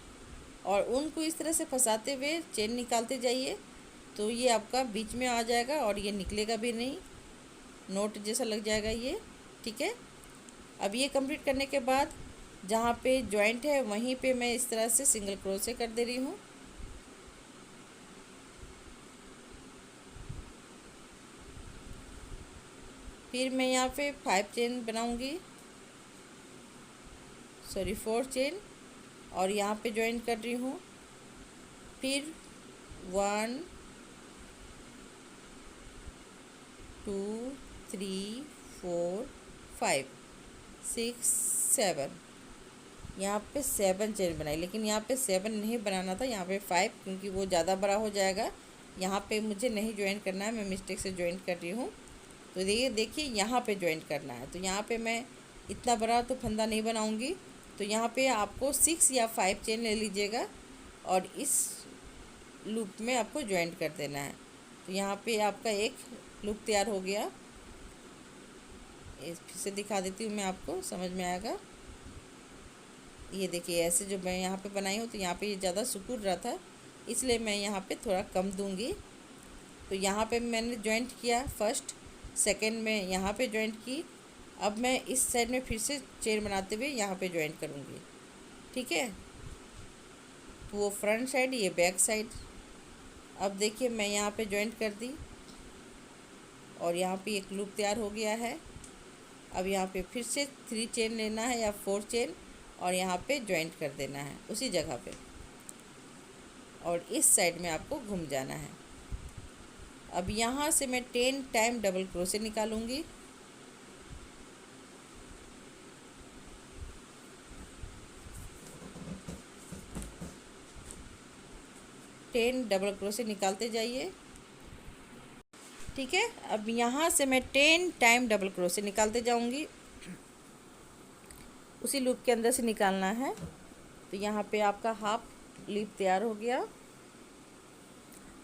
और उनको इस तरह से फंसाते हुए चेन निकालते जाइए तो ये आपका बीच में आ जाएगा और ये निकलेगा भी नहीं, नोट जैसा लग जाएगा ये। ठीक है, अब ये कंप्लीट करने के बाद जहाँ पे जॉइंट है वहीं पे मैं इस तरह से सिंगल क्रोशे कर दे रही हूँ। फिर मैं यहाँ पे 5 चेन बनाऊँगी, सॉरी 4 चेन, और यहाँ पे जॉइन कर रही हूँ। फिर 1 2 3 4 5 6 7, यहाँ पे 7 चेन बनाई, लेकिन यहाँ पे 7 नहीं बनाना था, यहाँ पे 5, क्योंकि वो ज़्यादा बड़ा हो जाएगा। यहाँ पे मुझे नहीं ज्वाइन करना है, मैं मिस्टेक से ज्वाइन कर रही हूँ। तो देखिए यहाँ पे ज्वाइन करना है, तो यहाँ पे मैं इतना बड़ा तो फंदा नहीं बनाऊँगी। तो यहाँ पे आपको 6 या 5 चेन ले लीजिएगा और इस लूप में आपको ज्वाइन कर देना है। तो यहाँ पे आपका एक लूप तैयार हो गया। फिर से दिखा देती हूँ मैं, आपको समझ में आएगा। ये देखिए ऐसे जो मैं यहाँ पे बनाई हूँ, तो यहाँ पे ये ज़्यादा सिकुड़ रहा था, इसलिए मैं यहाँ पे थोड़ा कम दूँगी। तो यहाँ पे मैंने जॉइंट किया फर्स्ट, सेकंड में यहाँ पे जॉइंट की। अब मैं इस साइड में फिर से चेन बनाते हुए यहाँ पे जॉइंट करूँगी। ठीक है, तो वो फ्रंट साइड, ये बैक साइड। अब देखिए मैं यहाँ पे जॉइंट कर दी और यहाँ पे एक लूप तैयार हो गया है। अब यहाँ पे फिर से 3 चेन लेना है या 4 चेन और यहाँ पे जॉइंट कर देना है उसी जगह पे, और इस साइड में आपको घूम जाना है। अब यहाँ से मैं 10 टाइम डबल क्रोशे निकालूंगी। डबल क्रोशे निकालते जाइए। ठीक है, अब यहाँ से मैं 10 टाइम डबल क्रोशे निकालते जाऊंगी, उसी लूप के अंदर से निकालना है। तो यहाँ पे आपका हाफ लीप तैयार हो गया।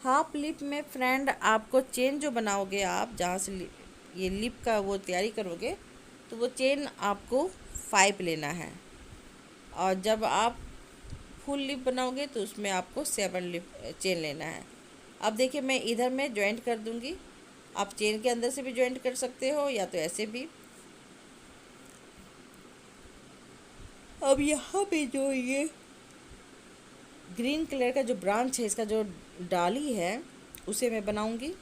हाफ लीप में फ्रेंड आपको चेन जो बनाओगे आप, जहाँ से ये लीप का वो तैयारी करोगे, तो वो चेन आपको 5 लेना है, और जब आप फुल लिप बनाओगे तो उसमें आपको 7 लिप चेन लेना है। अब देखिए मैं इधर में जॉइंट कर दूंगी, आप चेन के अंदर से भी जॉइंट कर सकते हो या तो ऐसे भी। अब यहाँ पे जो ये ग्रीन कलर का जो ब्रांच है, इसका जो डाली है, उसे मैं बनाऊंगी।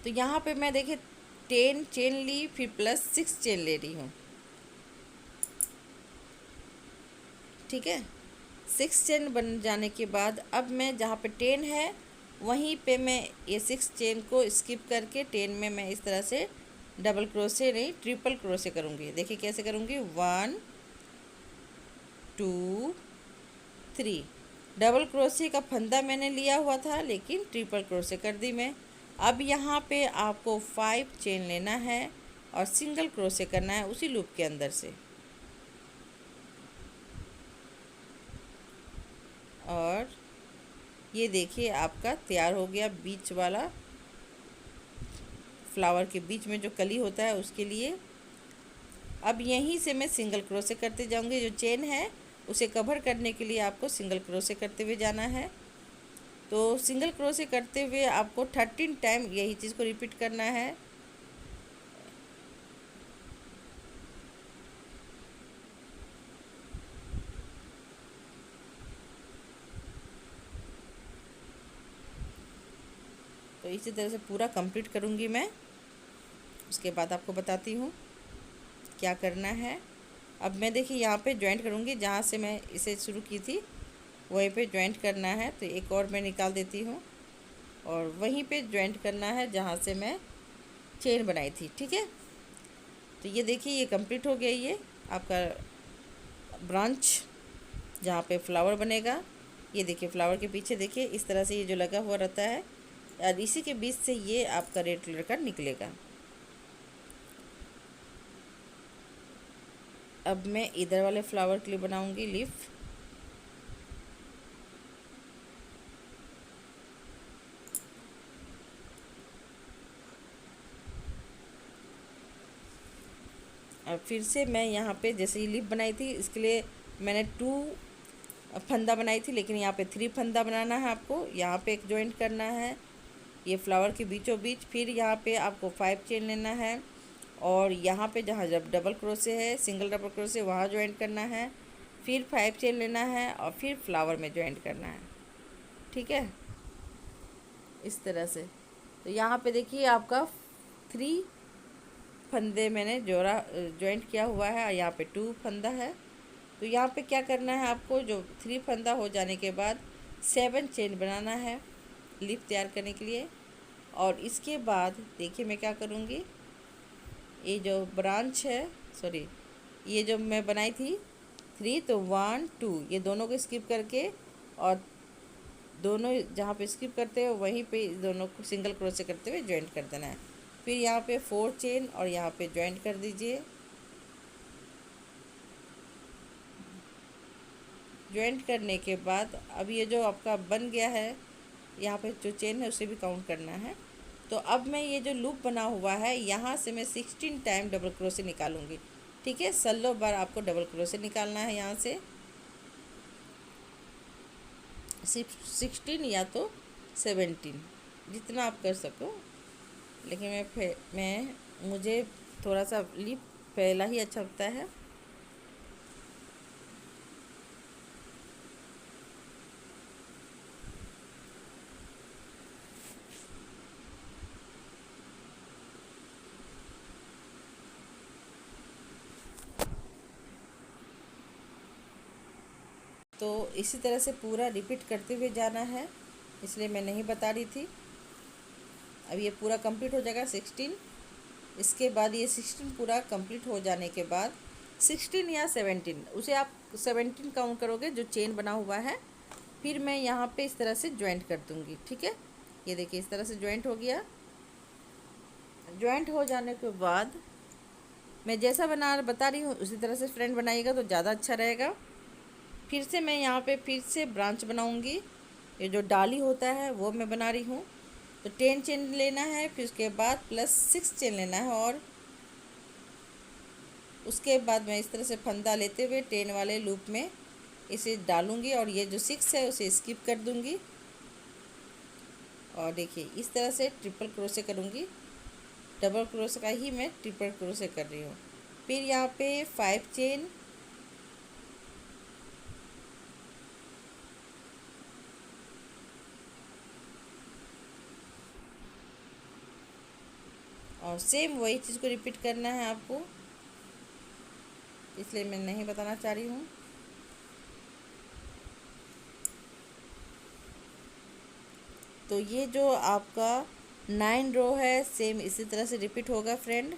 तो यहाँ पे मैं देखिए 10 चेन ली, फिर प्लस 6 चेन ले रही हूँ। ठीक है, 6 चेन बन जाने के बाद अब मैं जहाँ पे 10 है वहीं पे मैं ये 6 चेन को स्किप करके 10 में मैं इस तरह से डबल क्रोशे नहीं ट्रिपल क्रोशे करूँगी। देखिए कैसे करूँगी, 1 2 3। डबल क्रोशे का फंदा मैंने लिया हुआ था, लेकिन ट्रिपल क्रोशे कर दी मैं। अब यहाँ पे आपको 5 चेन लेना है और सिंगल क्रोशे करना है उसी लूप के अंदर से, और ये देखिए आपका तैयार हो गया बीच वाला, फ्लावर के बीच में जो कली होता है उसके लिए। अब यहीं से मैं सिंगल क्रोशे करते जाऊंगी, जो चेन है उसे कवर करने के लिए आपको सिंगल क्रोशे करते हुए जाना है। तो सिंगल क्रोशे करते हुए आपको 13 टाइम यही चीज़ को रिपीट करना है। तो इसी तरह से पूरा कंप्लीट करूँगी मैं। उसके बाद आपको बताती हूँ क्या करना है। अब मैं देखिए यहाँ पे जॉइंट करूँगी, जहाँ से मैं इसे शुरू की थी वहीं पे जॉइंट करना है। तो एक और मैं निकाल देती हूँ और वहीं पे जॉइंट करना है जहाँ से मैं चेन बनाई थी। ठीक है, तो ये देखिए ये कंप्लीट हो गया। ये आपका ब्रांच जहाँ पे फ्लावर बनेगा, ये देखिए फ्लावर के पीछे देखिए इस तरह से ये जो लगा हुआ रहता है, और इसी के बीच से ये आपका रेड कलर का निकलेगा। अब मैं इधर वाले फ्लावर के लिए बनाऊंगी लीफ। अब फिर से मैं यहाँ पे जैसे ये लीफ बनाई थी, इसके लिए मैंने 2 फंदा बनाई थी, लेकिन यहाँ पे 3 फंदा बनाना है आपको। यहाँ पे एक जॉइंट करना है ये फ्लावर के बीचों बीच। फिर यहाँ पे आपको 5 चेन लेना है, और यहाँ पे जहाँ जब डबल क्रोशे है, सिंगल डबल क्रोशे, वहाँ जॉइंट करना है। फिर 5 चेन लेना है और फिर फ्लावर में जॉइंट करना है। ठीक है, इस तरह से। तो यहाँ पे देखिए आपका 3 फंदे मैंने जोड़ा जॉइंट किया हुआ है, और यहाँ पे 2 फंदा है। तो यहाँ पे क्या करना है आपको, जो 3 फंदा हो जाने के बाद 7 चेन बनाना है लीफ तैयार करने के लिए। और इसके बाद देखिए मैं क्या करूँगी, ये जो ब्रांच है, सॉरी, ये जो मैं बनाई थी 3, तो 1 2 ये दोनों को स्किप करके, और दोनों जहाँ पे स्किप करते हो वहीं पे दोनों को सिंगल क्रोशे करते हुए जॉइंट कर देना है। फिर यहाँ पे 4 चेन और यहाँ पे जॉइंट कर दीजिए। जॉइंट करने के बाद अब ये जो आपका बन गया है, यहाँ पे जो चेन है उसे भी काउंट करना है। तो अब मैं ये जो लूप बना हुआ है, यहाँ से मैं 16 टाइम डबल क्रोशे निकालूंगी। ठीक है, 16 बार आपको डबल क्रोशे निकालना है यहाँ से, सिर्फ 16 या तो 17, जितना आप कर सको। लेकिन मुझे थोड़ा सा लीप पहला ही अच्छा लगता है। तो इसी तरह से पूरा रिपीट करते हुए जाना है, इसलिए मैं नहीं बता रही थी। अब ये पूरा कंप्लीट हो जाएगा 16। इसके बाद ये 16 पूरा कंप्लीट हो जाने के बाद 16 या 17, उसे आप 17 काउंट करोगे जो चेन बना हुआ है। फिर मैं यहाँ पे इस तरह से ज्वाइंट कर दूँगी। ठीक है, ये देखिए इस तरह से ज्वाइंट हो गया। ज्वाइंट हो जाने के बाद मैं जैसा बता रही हूँ उसी तरह से फ्रेंड बनाइएगा तो ज़्यादा अच्छा रहेगा। फिर से मैं यहाँ पे फिर से ब्रांच बनाऊँगी। ये जो डाली होता है वो मैं बना रही हूँ। तो 10 चेन लेना है, फिर उसके बाद +6 चेन लेना है, और उसके बाद मैं इस तरह से फंदा लेते हुए 10 वाले लूप में इसे डालूँगी, और ये जो 6 है उसे स्किप कर दूँगी। और देखिए इस तरह से ट्रिपल क्रोशे करूँगी। डबल क्रोशे का ही मैं ट्रिपल क्रोशे कर रही हूँ। फिर यहाँ पे 5 चेन, और सेम वही चीज़ को रिपीट करना है आपको, इसलिए मैं नहीं बताना चाह रही हूँ। तो ये जो आपका 9 रो है सेम इसी तरह से रिपीट होगा फ्रेंड।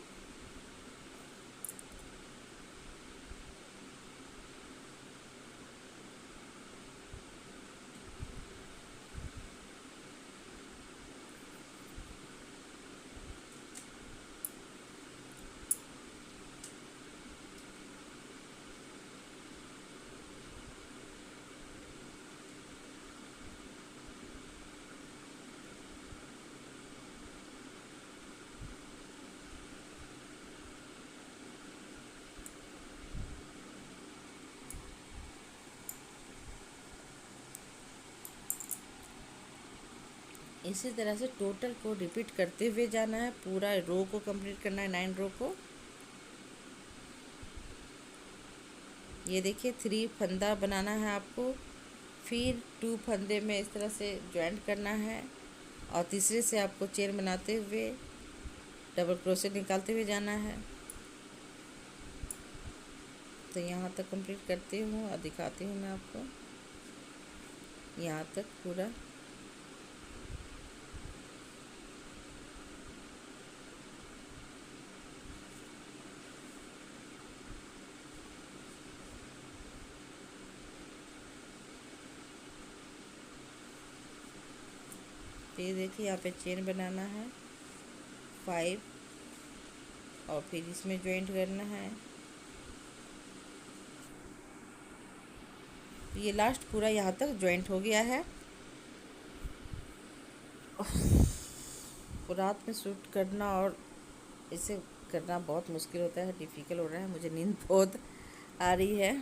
इसी तरह से टोटल को रिपीट करते हुए जाना है, पूरा रो को कंप्लीट करना है, 9 रो को। ये देखिए 3 फंदा बनाना है आपको, फिर 2 फंदे में इस तरह से ज्वाइंट करना है, और तीसरे से आपको चेन बनाते हुए डबल क्रोशेट निकालते हुए जाना है। तो यहाँ तक कंप्लीट करती हूँ और दिखाती हूँ मैं आपको, यहाँ तक पूरा। ये देखिए यहाँ पे चेन बनाना है 5 और फिर इसमें ज्वाइंट करना है। ये लास्ट पूरा यहाँ तक ज्वाइंट हो गया है। रात में शूट करना और इसे करना बहुत मुश्किल होता है, डिफ़िकल्ट हो रहा है, मुझे नींद बहुत आ रही है।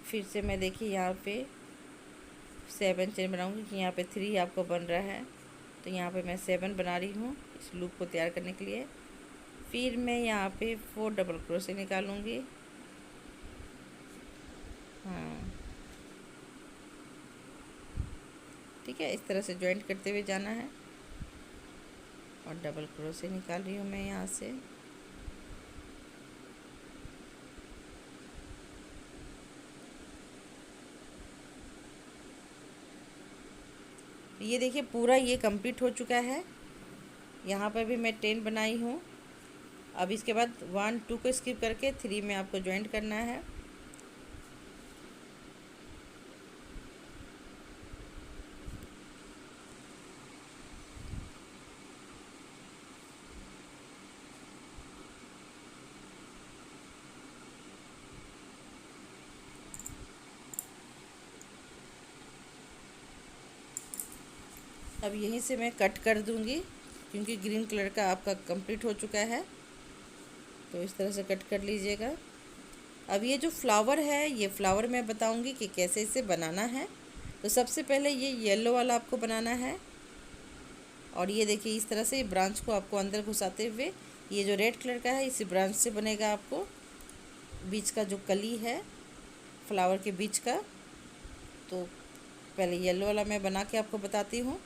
फिर से मैं देखिए यहाँ पे 7 चेन बनाऊंगी कि यहाँ पे 3 आपको बन रहा है, तो यहाँ पे मैं 7 बना रही हूँ इस लूप को तैयार करने के लिए। फिर मैं यहाँ पे 4 डबल क्रोशे निकालूंगी। हाँ ठीक है, इस तरह से ज्वाइंट करते हुए जाना है और डबल क्रोशे निकाल रही हूँ मैं यहाँ से। ये देखिए पूरा ये कंप्लीट हो चुका है। यहाँ पर भी मैं 10 बनाई हूँ। अब इसके बाद 1 2 को स्किप करके 3 में आपको ज्वाइंट करना है। अब यहीं से मैं कट कर दूंगी क्योंकि ग्रीन कलर का आपका कंप्लीट हो चुका है, तो इस तरह से कट कर लीजिएगा। अब ये जो फ्लावर है, ये फ्लावर मैं बताऊंगी कि कैसे इसे बनाना है। तो सबसे पहले ये येलो वाला आपको बनाना है और ये देखिए इस तरह से ब्रांच को आपको अंदर घुसाते हुए, ये जो रेड कलर का है इसी ब्रांच से बनेगा आपको बीच का जो कली है फ्लावर के बीच का। तो पहले येलो वाला मैं बना के आपको बताती हूँ।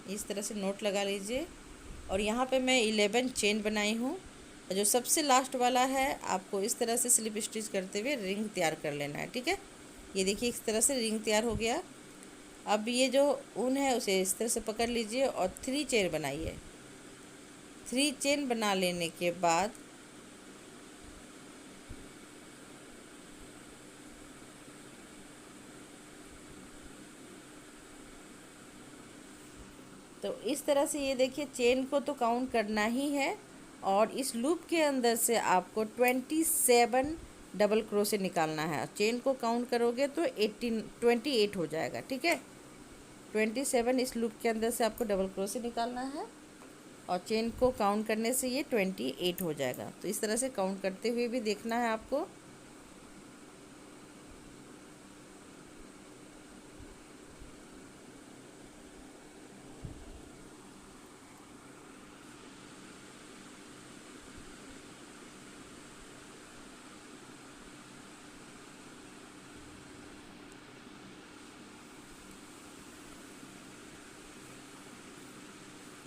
इस तरह से नोट लगा लीजिए और यहाँ पे मैं 11 चेन बनाई हूँ। जो सबसे लास्ट वाला है आपको इस तरह से स्लिप स्टिच करते हुए रिंग तैयार कर लेना है। ठीक है, ये देखिए इस तरह से रिंग तैयार हो गया। अब ये जो ऊन है उसे इस तरह से पकड़ लीजिए और 3 चेन बनाइए। 3 चेन बना लेने के बाद तो इस तरह से ये देखिए चेन को तो काउंट करना ही है और इस लूप के अंदर से आपको 27 डबल क्रोशे निकालना है। चेन को काउंट करोगे तो 28 हो जाएगा। ठीक है, 27 इस लूप के अंदर से आपको डबल क्रोशे निकालना है और चेन को काउंट करने से ये 28 हो जाएगा। तो इस तरह से काउंट करते हुए भी देखना है आपको।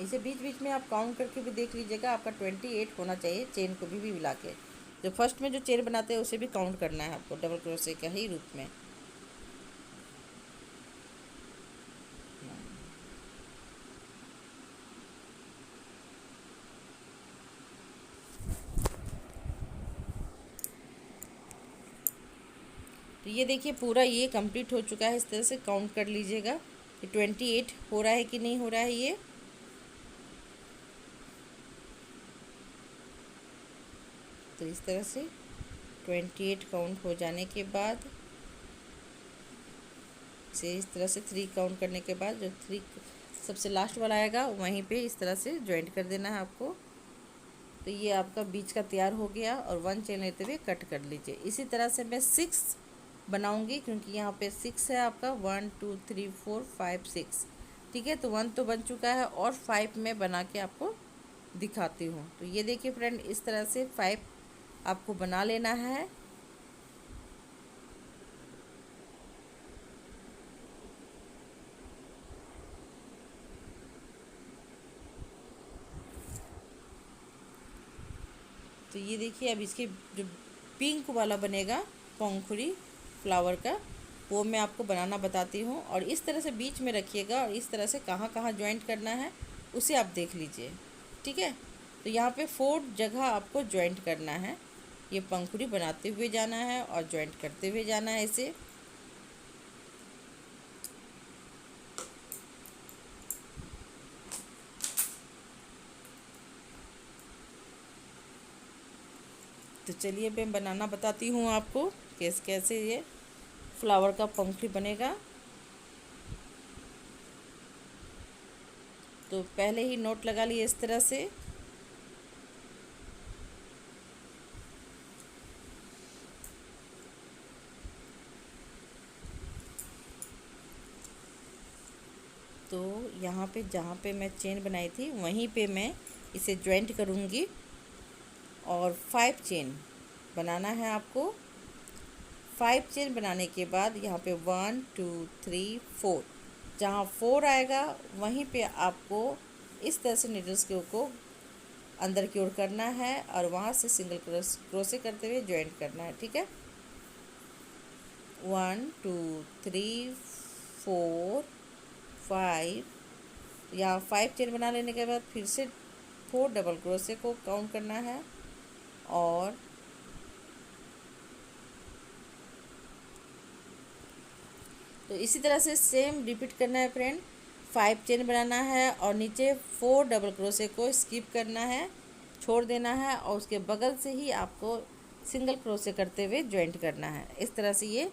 इसे बीच बीच में आप काउंट करके भी देख लीजिएगा, आपका 28 होना चाहिए चेन को भी मिला के। जो फर्स्ट में जो चेन बनाते हैं उसे भी काउंट करना है आपको डबल क्रोशे के ही रूप में। तो ये देखिए पूरा ये कंप्लीट हो चुका है। इस तरह से काउंट कर लीजिएगा कि 28 हो रहा है कि नहीं हो रहा है ये। तो इस तरह से 28 काउंट हो जाने के बाद इसे इस तरह से 3 काउंट करने के बाद जो 3 सबसे लास्ट वाला आएगा वहीं पे इस तरह से ज्वाइंट कर देना है आपको। तो ये आपका बीच का तैयार हो गया और 1 चेन लेते हुए कट कर लीजिए। इसी तरह से मैं 6 बनाऊंगी, क्योंकि यहाँ पे 6 है आपका, 1 2 3 4 5 6। ठीक है, तो 1 तो बन चुका है और 5 में बना के आपको दिखाती हूँ। तो ये देखिए फ्रेंड, इस तरह से 5 आपको बना लेना है। तो ये देखिए, अब इसके जो पिंक वाला बनेगा पंखुड़ी फ्लावर का, वो मैं आपको बनाना बताती हूँ। और इस तरह से बीच में रखिएगा और इस तरह से कहाँ कहाँ ज्वाइंट करना है उसे आप देख लीजिए। ठीक है, तो यहाँ पे 4 जगह आपको ज्वाइंट करना है। ये पंखुड़ी बनाते हुए जाना है और ज्वाइंट करते हुए जाना है इसे। तो चलिए मैं बनाना बताती हूँ आपको कैसे कैसे ये फ्लावर का पंखुड़ी बनेगा। तो पहले ही नोट लगा लिए इस तरह से। तो यहाँ पे जहाँ पे मैं चेन बनाई थी वहीं पे मैं इसे ज्वाइंट करूँगी और 5 चेन बनाना है आपको। 5 चेन बनाने के बाद यहाँ पे 1 2 3 4, जहाँ 4 आएगा वहीं पे आपको इस तरह से नीडल्स के को अंदर की ओर करना है और वहाँ से सिंगल क्रोशे करते हुए ज्वाइंट करना है। ठीक है, 1 2 3 4 5। या 5 चेन बना लेने के बाद फिर से 4 डबल क्रोशे को काउंट करना है और तो इसी तरह से सेम रिपीट करना है फ्रेंड। 5 चेन बनाना है और नीचे 4 डबल क्रोशे को स्किप करना है, छोड़ देना है और उसके बगल से ही आपको सिंगल क्रोशे करते हुए ज्वाइंट करना है। इस तरह से ये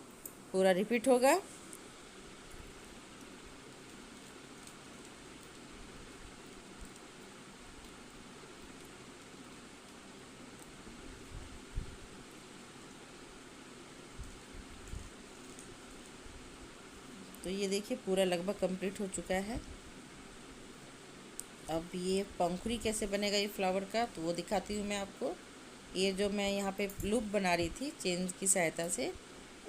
पूरा रिपीट होगा। तो ये देखिए पूरा लगभग कंप्लीट हो चुका है। अब ये पंखुड़ी कैसे बनेगा ये फ्लावर का, तो वो दिखाती हूँ मैं आपको। ये जो मैं यहाँ पे लूप बना रही थी चेन की सहायता से,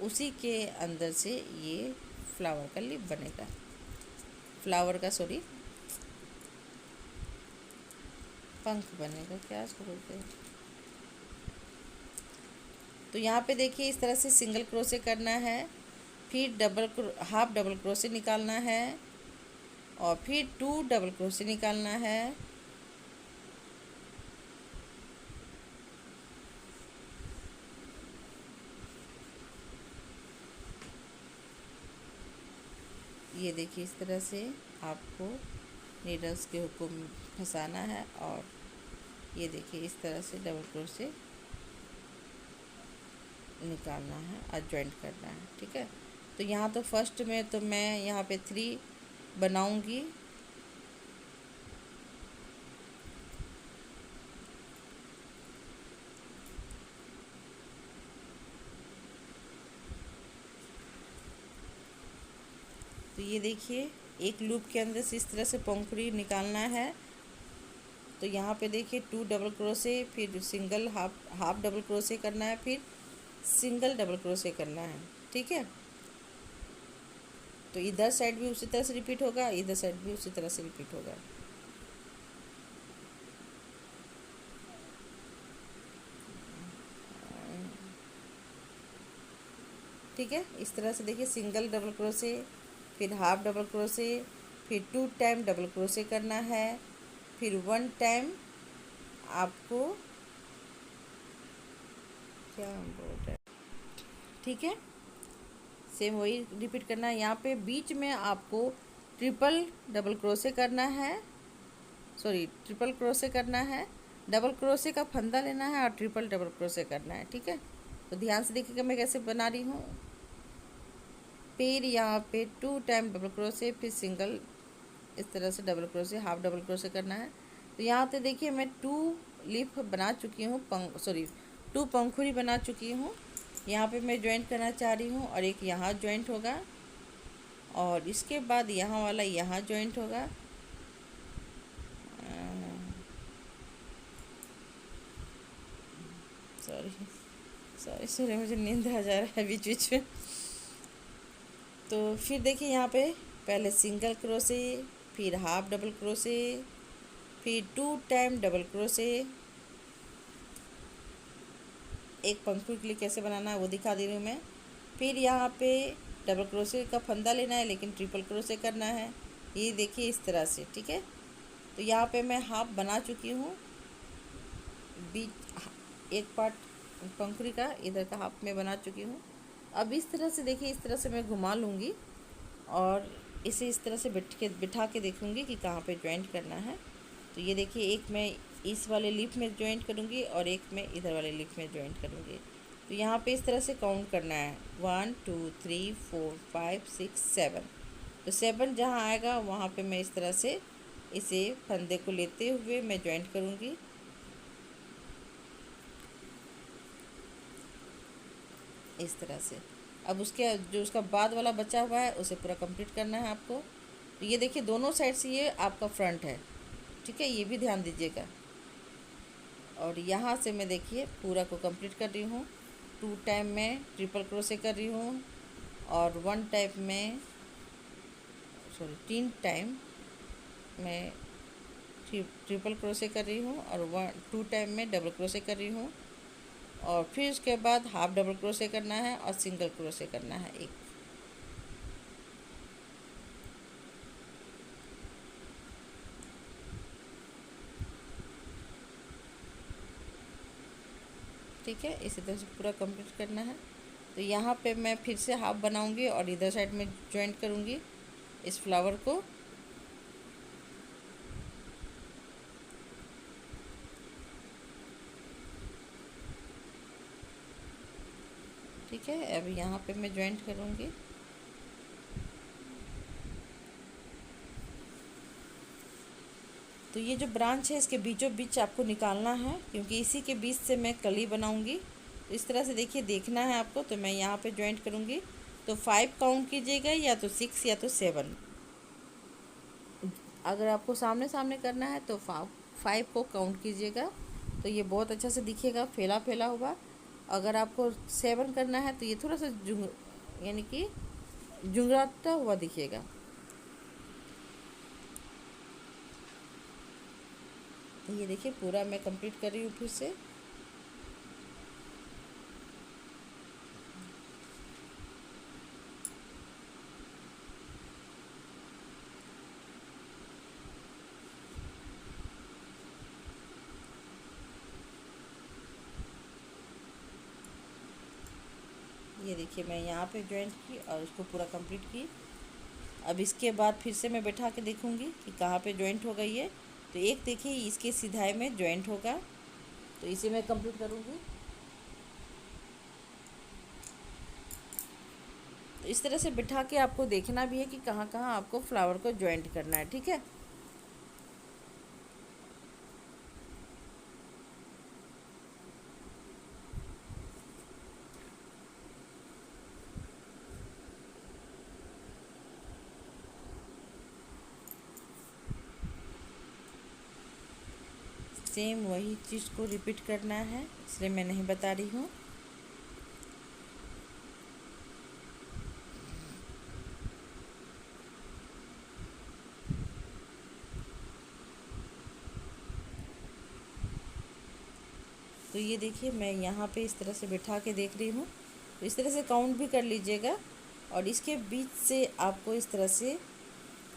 उसी के अंदर से ये फ्लावर का लिप बनेगा, फ्लावर का सॉरी पंख बनेगा, क्या इसको बोलते हैं। तो यहाँ पे देखिए इस तरह से सिंगल क्रोशे करना है, फिर हाफ डबल क्रोशे निकालना है और फिर 2 डबल क्रोशे निकालना है। ये देखिए इस तरह से आपको नीडल्स के हुक को फंसाना है और ये देखिए इस तरह से डबल क्रोशे निकालना है और ज्वाइंट करना है। ठीक है, तो यहाँ तो फर्स्ट में तो मैं यहाँ पे 3 बनाऊंगी। तो ये देखिए एक लूप के अंदर से इस तरह से पंखुड़ी निकालना है। तो यहाँ पे देखिए 2 डबल क्रोशे, फिर सिंगल हाफ डबल क्रोशे करना है, फिर सिंगल डबल क्रोशे करना है। ठीक है, तो इधर साइड भी उसी तरह से रिपीट होगा, इधर साइड भी उसी तरह से रिपीट होगा। ठीक है, इस तरह से देखिए सिंगल डबल क्रोशे, फिर हाफ डबल क्रोशे, फिर 2 टाइम डबल क्रोशे करना है, फिर 1 टाइम आपको क्या बोल रहे हैं। ठीक है, सेम वही रिपीट करना है। यहाँ पे बीच में आपको ट्रिपल डबल क्रोशे करना है, सॉरी ट्रिपल क्रोशे करना है, डबल क्रोशे का फंदा लेना है और ट्रिपल डबल क्रोशे करना है। ठीक है, तो ध्यान से देखिएगा मैं कैसे बना रही हूँ। फिर यहाँ पे 2 टाइम डबल क्रोशे, फिर सिंगल इस तरह से double crochet, half double crochet करना है। तो यहाँ पे देखिए मैं 2 लीफ बना चुकी हूँ, 2 पंखुड़ी बना चुकी हूँ। यहाँ पे मैं ज्वाइंट करना चाह रही हूँ और एक यहाँ ज्वाइंट होगा और इसके बाद यहाँ वाला यहाँ ज्वाइंट होगा। सॉरी सॉरी सॉरी, मुझे नींद आ जा रहा है बीच बीच में। तो फिर देखिए यहाँ पे पहले सिंगल क्रोशे, फिर हाफ डबल क्रोशे, फिर 2 टाइम डबल क्रोशे। एक पंखुड़ी के लिए कैसे बनाना है वो दिखा दे रही हूँ मैं। फिर यहाँ पे डबल क्रोशे का फंदा लेना है लेकिन ट्रिपल क्रोशे करना है। ये देखिए इस तरह से, ठीक है। तो यहाँ पे मैं हाफ बना चुकी हूँ, बीच एक पार्ट पंखुड़ी का इधर का हाफ में बना चुकी हूँ। अब इस तरह से देखिए, इस तरह से मैं घुमा लूँगी और इसे इस तरह से बिठा के देखूँगी कि कहाँ पे ज्वाइंट करना है। तो ये देखिए, एक मैं इस वाले लीफ में ज्वाइंट करूँगी और एक मैं इधर वाले लीफ में ज्वाइंट करूँगी। तो यहाँ पे इस तरह से काउंट करना है 1 2 3 4 5 6 7। तो 7 जहाँ आएगा वहाँ पे मैं इस तरह से इसे फंदे को लेते हुए मैं ज्वाइंट करूँगी। इस तरह से। अब उसके जो उसका बाद वाला बचा हुआ है उसे पूरा कंप्लीट करना है आपको। तो ये देखिए दोनों साइड से ये आपका फ्रंट है, ठीक है, ये भी ध्यान दीजिएगा। और यहाँ से मैं देखिए पूरा को कंप्लीट कर रही हूँ। 2 टाइम में ट्रिपल क्रोशे कर रही हूँ और 1 टाइम में सॉरी 3 टाइम मैं ट्रिपल क्रोशे कर रही हूँ और 2 टाइम में डबल क्रोशे कर रही हूँ। और फिर उसके बाद हाफ डबल क्रोशे करना है और सिंगल क्रोशे करना है एक। ठीक है, इसी तरह से पूरा कंप्लीट करना है। तो यहाँ पे मैं फिर से हाफ बनाऊंगी और इधर साइड में ज्वाइंट करूँगी इस फ्लावर को। ठीक है, अब यहाँ पे मैं ज्वाइंट करूँगी। तो ये जो ब्रांच है इसके बीचों बीच आपको निकालना है क्योंकि इसी के बीच से मैं कली बनाऊंगी। तो इस तरह से देखिए, देखना है आपको। तो मैं यहाँ पे ज्वाइंट करूँगी तो 5 काउंट कीजिएगा, या तो 6 या तो 7। अगर आपको सामने सामने करना है तो 5 को काउंट कीजिएगा, तो ये बहुत अच्छा से दिखेगा, फैला फैला हुआ। अगर आपको 7 करना है तो ये थोड़ा सा यानी कि जुंगराता हुआ दिखेगा। ये देखिए पूरा मैं कंप्लीट कर रही हूँ फिर से। ये देखिए मैं यहाँ पे ज्वाइंट की और उसको पूरा कंप्लीट की। अब इसके बाद फिर से मैं बैठा के देखूँगी कि कहाँ पे ज्वाइंट हो गई है। तो एक देखिए इसके सिधाई में ज्वाइंट होगा, तो इसे मैं कंप्लीट करूँगी। तो इस तरह से बिठा के आपको देखना भी है कि कहाँ कहाँ आपको फ्लावर को ज्वाइंट करना है, ठीक है। सेम वही चीज़ को रिपीट करना है, इसलिए मैं नहीं बता रही हूँ। तो ये देखिए मैं यहाँ पे इस तरह से बिठा के देख रही हूँ। तो इस तरह से काउंट भी कर लीजिएगा और इसके बीच से आपको इस तरह से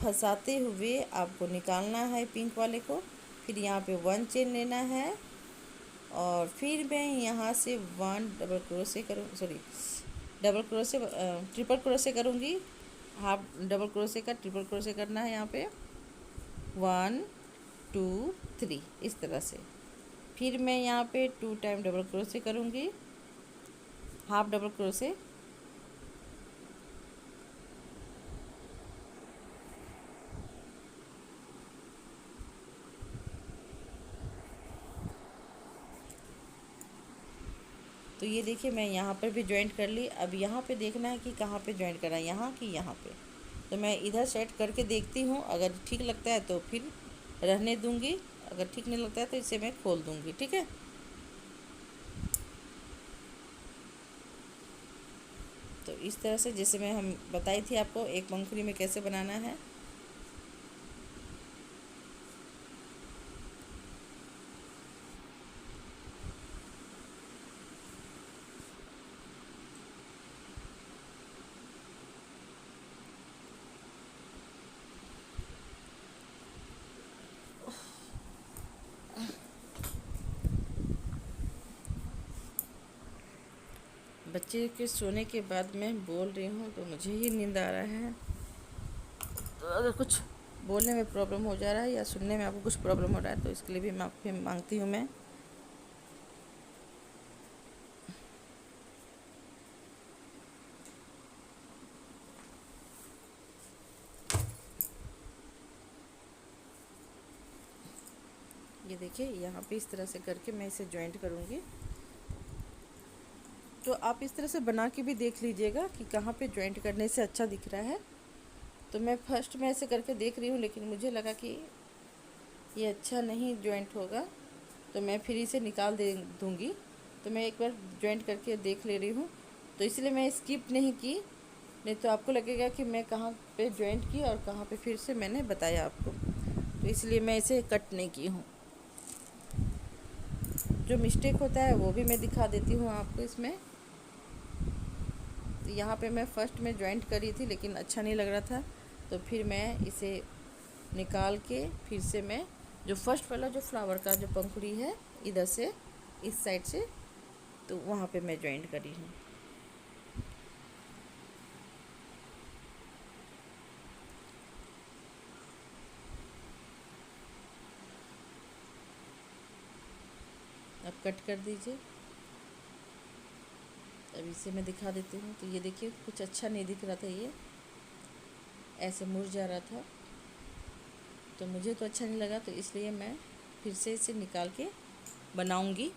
फंसाते हुए आपको निकालना है पिंक वाले को। फिर यहाँ पे 1 चेन लेना है और फिर मैं यहाँ से 1 डबल क्रोशे करूँ, sorry double crochet triple crochet करूँगी। हाफ डबल क्रोशे का ट्रिपल क्रोशे करना है यहाँ पे 1 2 3 इस तरह से। फिर मैं यहाँ पे 2 टाइम डबल क्रोशे करूँगी, हाफ डबल क्रोशे, तो ये देखिए मैं यहाँ पर भी जॉइंट कर ली। अब यहाँ पे देखना है कि कहाँ पे जॉइंट करना है, यहाँ कि यहाँ पे। तो मैं इधर सेट करके देखती हूँ, अगर ठीक लगता है तो फिर रहने दूँगी, अगर ठीक नहीं लगता है तो इसे मैं खोल दूँगी। ठीक है, तो इस तरह से जैसे मैं हम बताई थी आपको एक पंखुड़ी में कैसे बनाना है। बच्चे के सोने के बाद मैं बोल रही हूँ तो मुझे ही नींद आ रहा है। तो अगर कुछ बोलने में प्रॉब्लम हो जा रहा है या सुनने में आपको कुछ प्रॉब्लम हो रहा है तो इसके लिए भी माफ़ी मांगती हूँ मैं। ये देखिए यहाँ पे इस तरह से करके मैं इसे जॉइंट करूँगी। तो आप इस तरह से बना के भी देख लीजिएगा कि कहाँ पे जॉइंट करने से अच्छा दिख रहा है। तो मैं फर्स्ट में ऐसे करके देख रही हूँ, लेकिन मुझे लगा कि ये अच्छा नहीं जॉइंट होगा, तो मैं फिर इसे निकाल दे दूँगी। तो मैं एक बार जॉइंट करके देख ले रही हूँ, तो इसलिए मैं स्किप नहीं की, नहीं तो आपको लगेगा कि मैं कहाँ पे जॉइंट की और कहाँ पे फिर से मैंने बताया आपको। तो इसलिए मैं इसे कट नहीं की हूँ। जो मिस्टेक होता है वो भी मैं दिखा देती हूँ आपको इसमें। तो यहाँ पे मैं फ़र्स्ट में जॉइंट करी थी लेकिन अच्छा नहीं लग रहा था, तो फिर मैं इसे निकाल के फिर से मैं जो फर्स्ट वाला जो फ्लावर का जो पंखुड़ी है इधर से इस साइड से, तो वहाँ पे मैं जॉइंट करी हूँ। अब कट कर दीजिए। अब इसे मैं दिखा देती हूँ। तो ये देखिए कुछ अच्छा नहीं दिख रहा था, ये ऐसे मुड़ जा रहा था, तो मुझे तो अच्छा नहीं लगा, तो इसलिए मैं फिर से इसे निकाल के बनाऊंगी।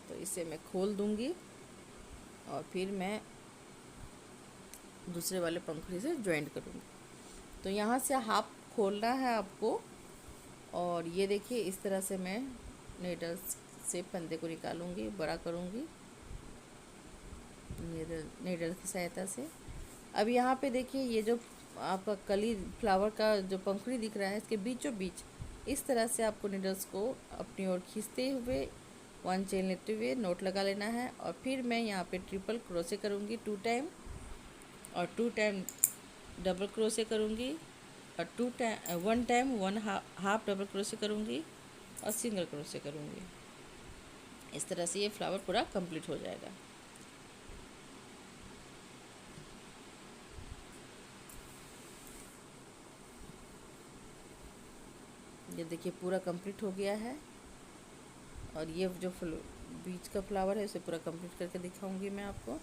तो इसे मैं खोल दूंगी और फिर मैं दूसरे वाले पंखुड़ी से जॉइंट करूंगी। तो यहाँ से हाफ खोलना है आपको, और ये देखिए इस तरह से मैं नीडल्स से फंदे को निकालूंगी, बड़ा करूंगी नीडल की सहायता से। अब यहाँ पे देखिए ये जो आपका कली फ्लावर का जो पंखुड़ी दिख रहा है, इसके बीचों बीच इस तरह से आपको नीडल्स को अपनी ओर खींचते हुए 1 चेन लेते हुए नोट लगा लेना है। और फिर मैं यहाँ पे ट्रिपल क्रोशे करूँगी 2 टाइम, और 2 टाइम डबल क्रोशे करूँगी, और 1 टाइम 1 हाफ डबल क्रोशे करूँगी और सिंगल क्रोशे करूँगी। इस तरह से ये फ्लावर पूरा कंप्लीट हो जाएगा। ये देखिए पूरा कंप्लीट हो गया है, और ये जो बीच का फ्लावर है उसे पूरा कंप्लीट करके दिखाऊंगी मैं आपको।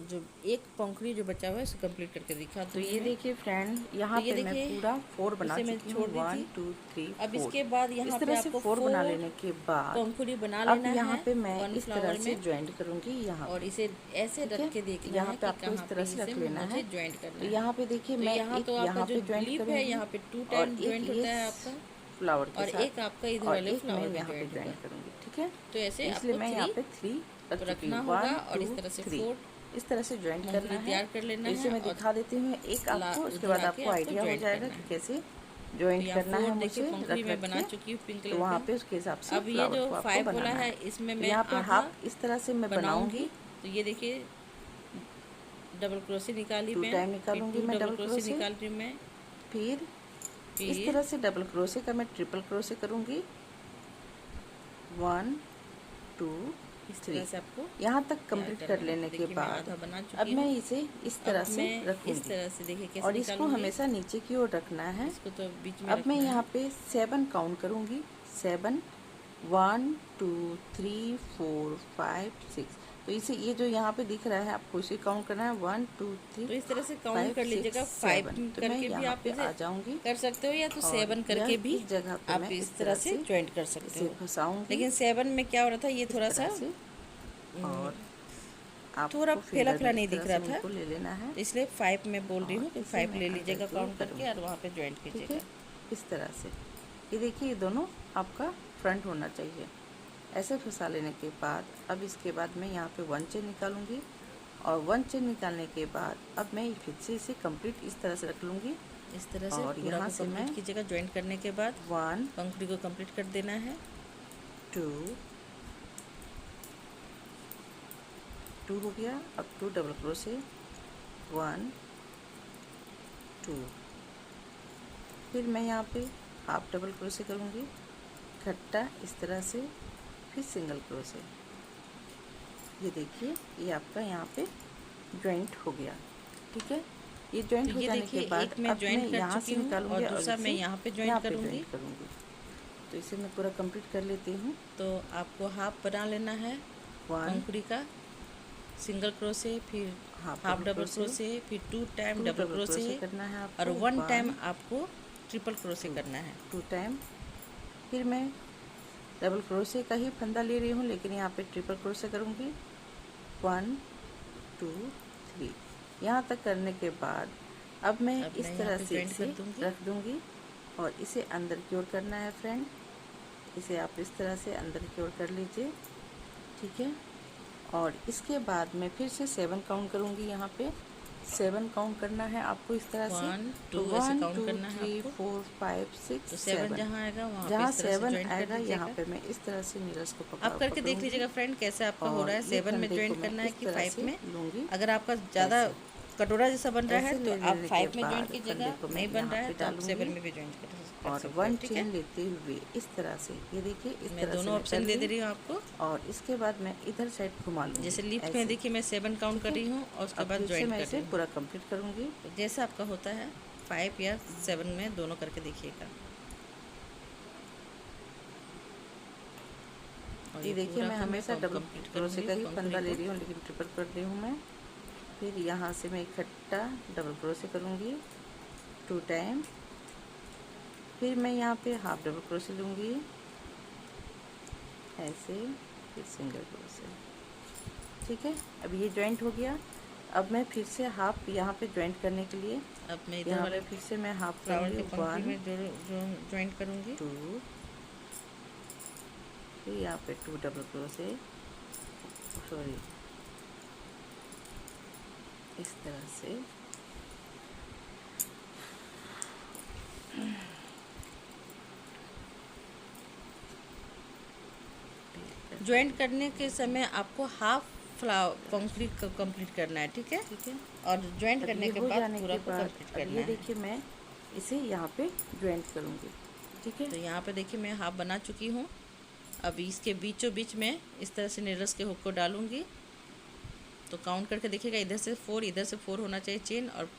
जो एक पंखुड़ी जो बचा हुआ है उसे कंप्लीट करके दिखा। तो ये देखिए फ्रेंड, यहाँ पे मैं पूरा 4 बना चुकी हूँ, 1 2 3 4। अब इसके बाद यहाँ इस पे तरह से आपको 4 बना लेने के बाद पंखुड़ी बना अब लेना यहाँ है पे मैं 1 इस तरह फ्लावर से में, ज्वाइंट करूँगी यहाँ और पे, इसे ऐसे ठीक रख है। के देखना यहाँ है पे कि आपको इस कहाँ तरह पे से इसे रख लेना मुझे है। ज्वाइंट करना तो है। यहाँ पे देखिए तो मैं यहाँ एक तो आपका यहाँ जो पे ज्वाइंट ग्लिप है करूँगी यहाँ पे 2 और टाइम एक ज्वाइंट ये होता है आपका, फ्लावर के और एक साथ, आपका इधर और वाले एक मैं फ्लावर में यहाँ पे ज्वाइंट ज्वाइंट होगा। करूँगी, ठीक है। तो ऐसे इसलिए आपको मैं यहाँ 3 पे 3 रख चुकी रखना हूँ, होगा, 1 और 2 इस तरह से 3 4 इस तरह से ज्वाइंट करना पंखुड़ी है। तैयार कर लेना तो इसे है, मैं और दिखा देती हूँ एक आपको, उसके उधर बाद आके आपको आपको आइडिया हो ज्वाइंट जाएगा करना कि है। कैसे तो ज्वाइंट यहाँ करना है 4 देखिए मुझे पंखुड़ी रख मैं रख बना के। चुकी हूँ पिंक तो कलर वहाँ का। पे उसके हिसाब से अब ये फ्लावर जो को आपको 5 वाला बनाना है है। इसमें तो मैं यहाँ पे आधा हाफ इस तरह से मैं बनाऊंगी। बनाऊंगी, तो ये देखिए डबल क्रोशे निकाली 2 मैं, टाइम फिर निकालूंगी 2 मैं डबल डबल क्रोशे क्रोशे, निकाल रही हूँ मैं, फिर इस फिर तरह से डबल क्रोशे का मैं ट्रिपल क्रोशे करूँगी, 1 2 इस 3। तरह से आपको यहाँ तक तैयार कंप्लीट कर करना है। लेने तो के देखिए मैं बाद आधा बना अब चुकी मैं हूँ। इसे इस अब तरह से मैं इस रखूँगी, तरह से देखिए कैसे और इसको निकालूंगी। हमेशा नीचे की ओर रखना है। इसको तो बीच में अब मैं रखना है। यहाँ पे 7 काउंट करूँगी, 7 1 2 3 4 5 6 तो इसे ये जो यहाँ पे दिख रहा है आपको इसे काउंट करना है 1 2 3। तो इस तरह से काउंट कर लीजिएगा। 5 तो मैं करके भी यहाँ आप पे इसे आ जाऊँगी कर सकते हो, या तो और 7 करके भी इस जगह पे आप मैं इस तरह से ज्वाइंट कर सकते इसे हो। फंसाऊंगी लेकिन 7 में क्या हो रहा था, ये इस थोड़ा तरह सा से, और थोड़ा आपको फैला फिंगर फैला में नहीं इस दिख तरह रहा से था, मुझको ले लेना है तो इसलिए 5 में बोल रही और हूँ कि इसे 5 मैं ले अंदर लीजिएगा की ओर काउंट करके, और करूँगी। वहाँ पे ज्वाइंट ठीक कीजिएगा। है, इस तरह से ये देखिए, ये दोनों आपका फ्रंट होना चाहिए। ऐसे फंसा लेने के बाद अब इसके बाद मैं यहाँ पे 1 चेन निकालूंगी, और 1 चेन निकालने के बाद अब मैं फिर से इसे कंप्लीट इस तरह से रख लूँगी। इस तरह से और पूरा यहाँ को से मैं कंप्लीट कीजिएगा। ज्वाइंट करने के बाद 1 पंखुड़ी को कंप्लीट कर देना है। 2 2 हो गया। अब 2 डबल क्रोशे, 1 2, फिर मैं यहाँ पे हाफ डबल क्रोशे करूँगी, इकट्ठा इस तरह से, फिर सिंगल क्रोशे। ये देखिए, ये आपका यहाँ पे ज्वाइंट हो गया। ठीक है, ये ज्वाइंट तो हो ये जाने देखिए, के बाद एक मैं अब मैं ज्वाइंट कर यहाँ चुकी से हूँ निकालूंगी और और दूसरा मैं इसे यहाँ पे यहाँ ज्वाइंट पे करूँगी। ज्वाइंट करूँगी। तो इसे मैं पूरा कंप्लीट कर लेती हूँ। तो आपको हाफ बना लेना है 1 पंखुड़ी का, सिंगल क्रोशे, फिर हाफ डबल क्रोशे, फिर 2 time 2 double double crochet, crochet करना है और आपको, 1 टाइम 1 आपको ट्रिपल क्रोशे 2 करना है। 2 टाइम। फिर मैं डबल क्रोशे का ही फंदा ले रही हूँ, लेकिन यहाँ पे ट्रिपल क्रोशे करूँगी। 1 2 3, यहाँ तक करने के बाद अब मैं अब इस मैं यहाँ तरह पे से ज्वाइंट इसे कर दूँगी। रख दूँगी, और इसे अंदर की ओर करना है फ्रेंड। इसे आप इस तरह से अंदर की ओर कर लीजिए। ठीक है, और इसके बाद मैं फिर से 7 काउंट करूँगी। यहाँ पे 7 काउंट करना है आपको इस तरह से। 1 2 तो ऐसे 1 काउंट 2 करना है 3 आपको। 4 5 6 तो 7 7, जहाँ आएगा वहाँ पे जहाँ इस तरह से 7 ज्वाइंट कर आएगा यहाँ दीजिएगा। पे मैं इस तरह से नीरस को आप करके देख पकड़ूंगी, लीजिएगा फ्रेंड कैसे आपका हो और रहा है। ये 7 में फंदे को ज्वाइंट मैं करना है इस कि तरह 5 से में। लूँगी। अगर आपका ज़्यादा ऐसे कटोरा जैसा बन रहा है ऐसे तो ले आप लेने के 5 में ज्वाइंट बाद कीजिएगा, फंदे को मैं नहीं बन यहाँ रहा है पे तो आप 7 डालूंगी, में भी ज्वाइंट कर और सकते हो। 1 ठीक है, चेन लेते हुए इस तरह से, ये देखिए इस मैं तरह से दोनों मैं ऑप्शन कर दे ली, रही हूँ आपको। और इसके बाद मैं इधर साइड घुमा लूँगी जैसे लिफ्ट में ऐसे। देखिए मैं 7 काउंट ठीक कर है, रही हूँ और उसके अब बाद फिर से ज्वाइंट मैं कर इसे रही हूँ। पूरा कंप्लीट करूँगी। तो जैसा आपका होता है 5 या 7 में दोनों करके देखिएगा। और ये देखिए, पूरा मैं को हमेशा डबल कंप्लीट क्रोशे का ही करूँगी फंदा ले पंखुड़ी रही हूँ, लेकिन ट्रिपल कर रही हूँ मैं। फिर यहाँ से मैं इकट्ठा डबल क्रोशे करूँगी 2 टाइम, फिर मैं यहाँ पे हाफ डबल क्रोशे लूँगी ऐसे, फिर सिंगल क्रोशे। ठीक है, अब ये ज्वाइंट हो गया। अब मैं फिर से हाफ यहाँ पे ज्वाइंट करने के लिए, अब मैं इधर यहाँ वाले पे फिर से मैं हाफ फ्लावर करूँगी, के पंखुड़ी 1 में जो ज्वाइंट करूँगी। 2, फिर यहाँ पे 2 डबल क्रोशे, सॉरी, इस तरह से। ज्वाइंट करने के समय आपको हाफ फ्लावर पंखुड़ी को कंप्लीट करना है। ठीक है, ठीक है, और ज्वाइंट अब करने ये के हो बाद जाने पूरा के को बाद कंप्लीट अब करना ये है। देखिए, मैं इसे यहाँ पे ज्वाइंट करूँगी। ठीक है, तो यहाँ पे देखिए मैं हाफ बना चुकी हूँ। अब इसके बीचों बीच में इस तरह से नीरस के हुक को डालूंगी। तो काउंट करके देखिएगा, इधर से 4, इधर से 4 होना चाहिए चेन, और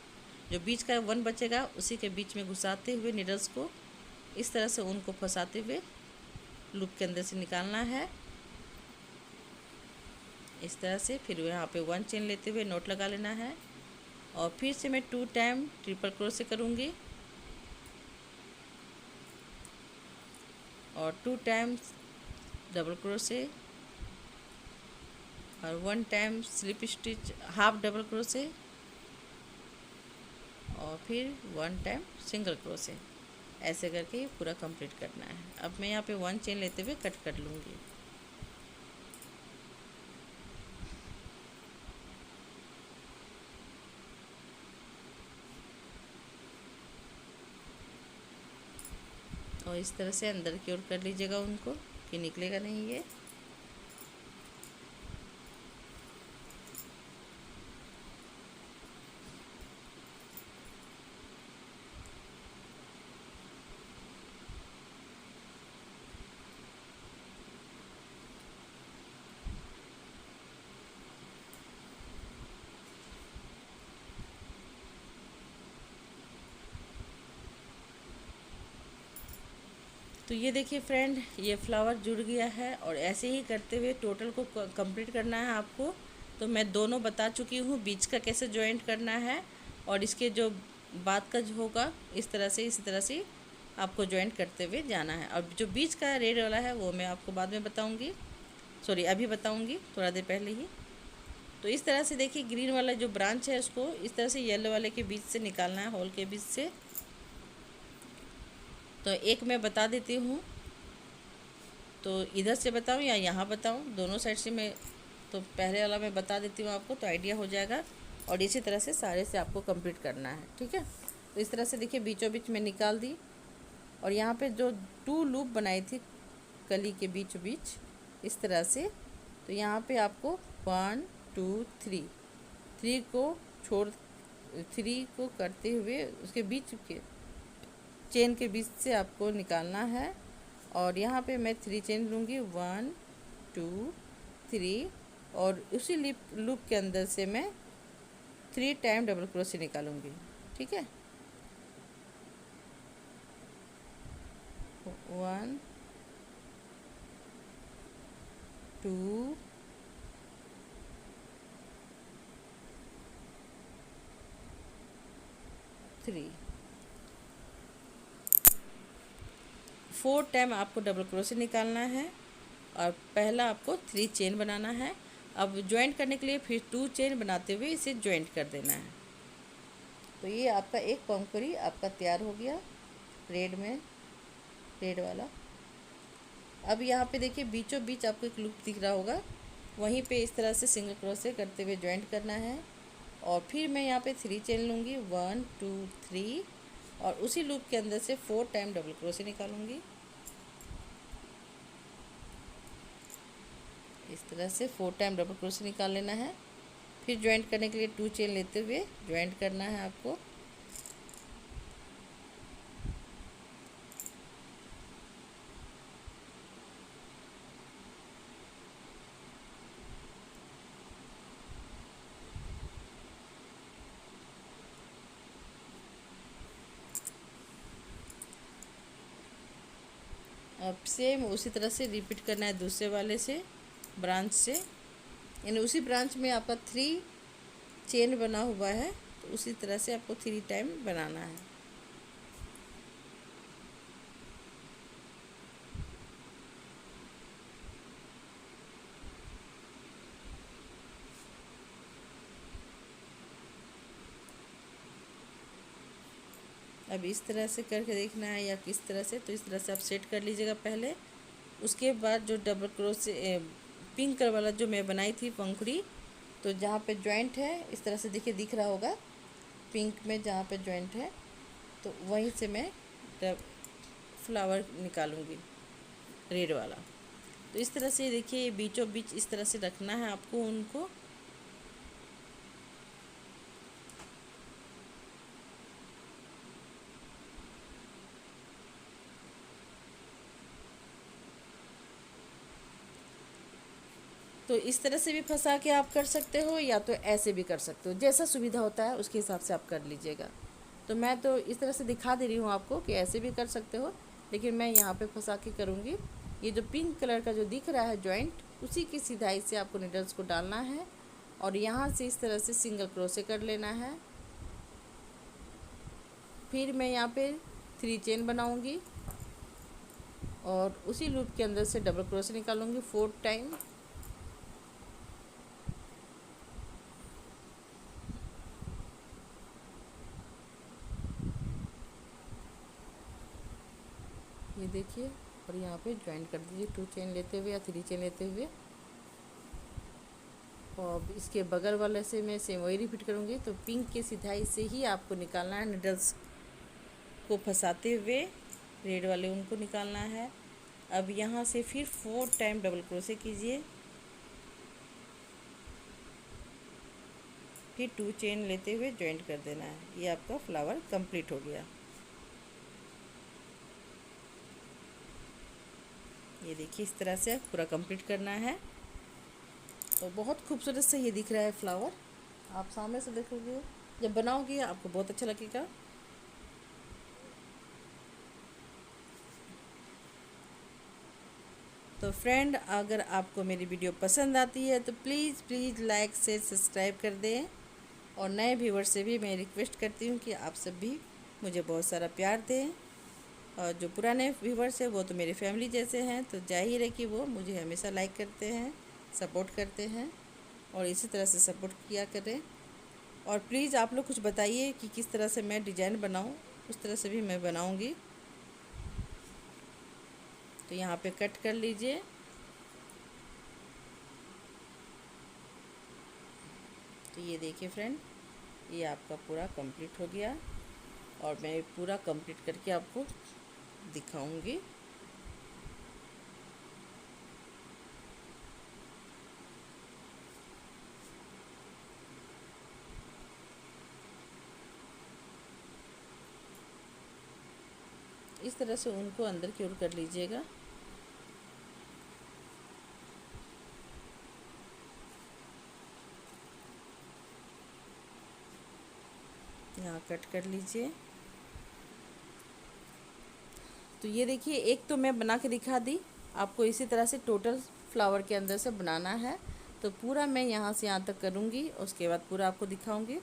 जो बीच का 1 बचेगा उसी के बीच में घुसाते हुए नीरस को इस तरह से उनको फंसाते हुए लूप के अंदर से निकालना है इस तरह से। फिर यहाँ पे 1 चेन लेते हुए नोट लगा लेना है, और फिर से मैं 2 टाइम ट्रिपल क्रोशे करूँगी, और 2 टाइम्स डबल क्रोशे, और 1 time slip stitch half double crochet, और फिर 1 टाइम सिंगल क्रोशे। ऐसे करके ये पूरा कंप्लीट करना है। अब मैं यहाँ पे 1 चेन लेते हुए कट कर लूँगी। और इस तरह से अंदर की ओर कर लीजिएगा उनको, कि निकलेगा नहीं ये। तो ये देखिए फ्रेंड, ये फ्लावर जुड़ गया है और ऐसे ही करते हुए टोटल को कंप्लीट करना है आपको। तो मैं दोनों बता चुकी हूँ, बीच का कैसे जॉइंट करना है और इसके जो बाद का जो होगा इस तरह से, इसी तरह से आपको जॉइंट करते हुए जाना है। और जो बीच का रेड वाला है वो मैं आपको बाद में बताऊँगी, सॉरी अभी बताऊँगी, थोड़ा देर पहले ही। तो इस तरह से देखिए ग्रीन वाला जो ब्रांच है उसको इस तरह से येलो वाले के बीच से निकालना है, होल के बीच से। तो एक मैं बता देती हूँ, तो इधर से बताऊँ या यहाँ बताऊँ, दोनों साइड से मैं, तो पहले वाला मैं बता देती हूँ आपको तो आइडिया हो जाएगा। और इसी तरह से सारे से आपको कंप्लीट करना है, ठीक है। तो इस तरह से देखिए बीचों बीच में निकाल दी और यहाँ पे जो 2 लूप बनाई थी कली के बीचों बीच इस तरह से, तो यहाँ पे आपको 1 2 3 3 को छोड़ 3 को करते हुए उसके बीच के चेन के बीच से आपको निकालना है। और यहाँ पे मैं 3 चेन लूँगी, 1 2 3, और उसी लूप के अंदर से मैं 3 टाइम डबल क्रोशे निकालूंगी, ठीक है। 1 2 3, 4 टाइम आपको डबल क्रोशे निकालना है और पहला आपको 3 चेन बनाना है। अब ज्वाइंट करने के लिए फिर 2 चेन बनाते हुए इसे ज्वाइंट कर देना है। तो ये आपका एक पंखुड़ी आपका तैयार हो गया रेड में, रेड वाला। अब यहाँ पे देखिए बीचों बीच आपको एक लूप दिख रहा होगा, वहीं पे इस तरह से सिंगल क्रोशे करते हुए ज्वाइंट करना है। और फिर मैं यहाँ पे 3 चेन लूँगी, 1 2 3, और उसी लूप के अंदर से 4 टाइम डबल क्रोशे निकालूंगी। इस तरह से 4 टाइम डबल क्रोशे निकाल लेना है। फिर ज्वाइंट करने के लिए 2 चेन लेते हुए ज्वाइंट करना है आपको। अब सेम उसी तरह से रिपीट करना है दूसरे वाले से, ब्रांच से, यानी उसी ब्रांच में आपका 3 चेन बना हुआ है, तो उसी तरह से आपको 3 टाइम बनाना है। अब इस तरह से करके देखना है या किस तरह से, तो इस तरह से आप सेट कर लीजिएगा पहले। उसके बाद जो डबल क्रोशे पिंक कलर वाला जो मैं बनाई थी पंखुड़ी, तो जहाँ पे जॉइंट है इस तरह से देखिए दिख रहा होगा पिंक में जहाँ पे जॉइंट है, तो वहीं से मैं फ्लावर निकालूंगी रेड वाला। तो इस तरह से देखिए बीचों बीच इस तरह से रखना है आपको उनको। तो इस तरह से भी फंसा के आप कर सकते हो या तो ऐसे भी कर सकते हो, जैसा सुविधा होता है उसके हिसाब से आप कर लीजिएगा। तो मैं तो इस तरह से दिखा दे रही हूँ आपको कि ऐसे भी कर सकते हो, लेकिन मैं यहाँ पे फंसा के करूँगी। ये जो पिंक कलर का जो दिख रहा है जॉइंट, उसी की सिधाई से आपको नीडल्स को डालना है और यहाँ से इस तरह से सिंगल क्रोशे कर लेना है। फिर मैं यहाँ पे 3 चेन बनाऊँगी और उसी लूप के अंदर से डबल क्रोशे निकालूंगी 4 टाइम। ये देखिए, और यहाँ पे ज्वाइन कर दीजिए 2 चेन लेते हुए या 3 चेन लेते हुए। और अब इसके बगल वाले से मैं सेम वही रिपीट करूँगी। तो पिंक की सिधाई से ही आपको निकालना है, निडल्स को फंसाते हुए रेड वाले उनको निकालना है। अब यहाँ से फिर 4 टाइम डबल क्रोशे कीजिए, फिर 2 चेन लेते हुए ज्वाइंट कर देना है। ये आपका फ्लावर कंप्लीट हो गया। ये देखिए इस तरह से पूरा कंप्लीट करना है। तो बहुत खूबसूरत से ये दिख रहा है फ्लावर, आप सामने से देखोगे जब बनाओगे आपको बहुत अच्छा लगेगा। तो फ्रेंड, अगर आपको मेरी वीडियो पसंद आती है तो प्लीज़ प्लीज़ लाइक से सब्सक्राइब कर दें। और नए व्यूवर्स से भी मैं रिक्वेस्ट करती हूँ कि आप सब भी मुझे बहुत सारा प्यार दें। और जो पुराने व्यूवर्स हैं वो तो मेरी फैमिली जैसे हैं, तो जाहिर है कि वो मुझे हमेशा लाइक करते हैं, सपोर्ट करते हैं, और इसी तरह से सपोर्ट किया करें। और प्लीज़ आप लोग कुछ बताइए कि किस तरह से मैं डिज़ाइन बनाऊँ, उस तरह से भी मैं बनाऊँगी। तो यहाँ पे कट कर लीजिए। तो ये देखिए फ्रेंड, ये आपका पूरा कंप्लीट हो गया और मैं पूरा कंप्लीट करके आपको दिखाऊंगी। इस तरह से उनको अंदर की ओर कर लीजिएगा। यहाँ कट कर लीजिए। तो ये देखिए, एक तो मैं बना के दिखा दी आपको। इसी तरह से टोटल फ्लावर के अंदर से बनाना है। तो पूरा मैं यहाँ से यहाँ तक करूँगी, उसके बाद पूरा आपको दिखाऊँगी।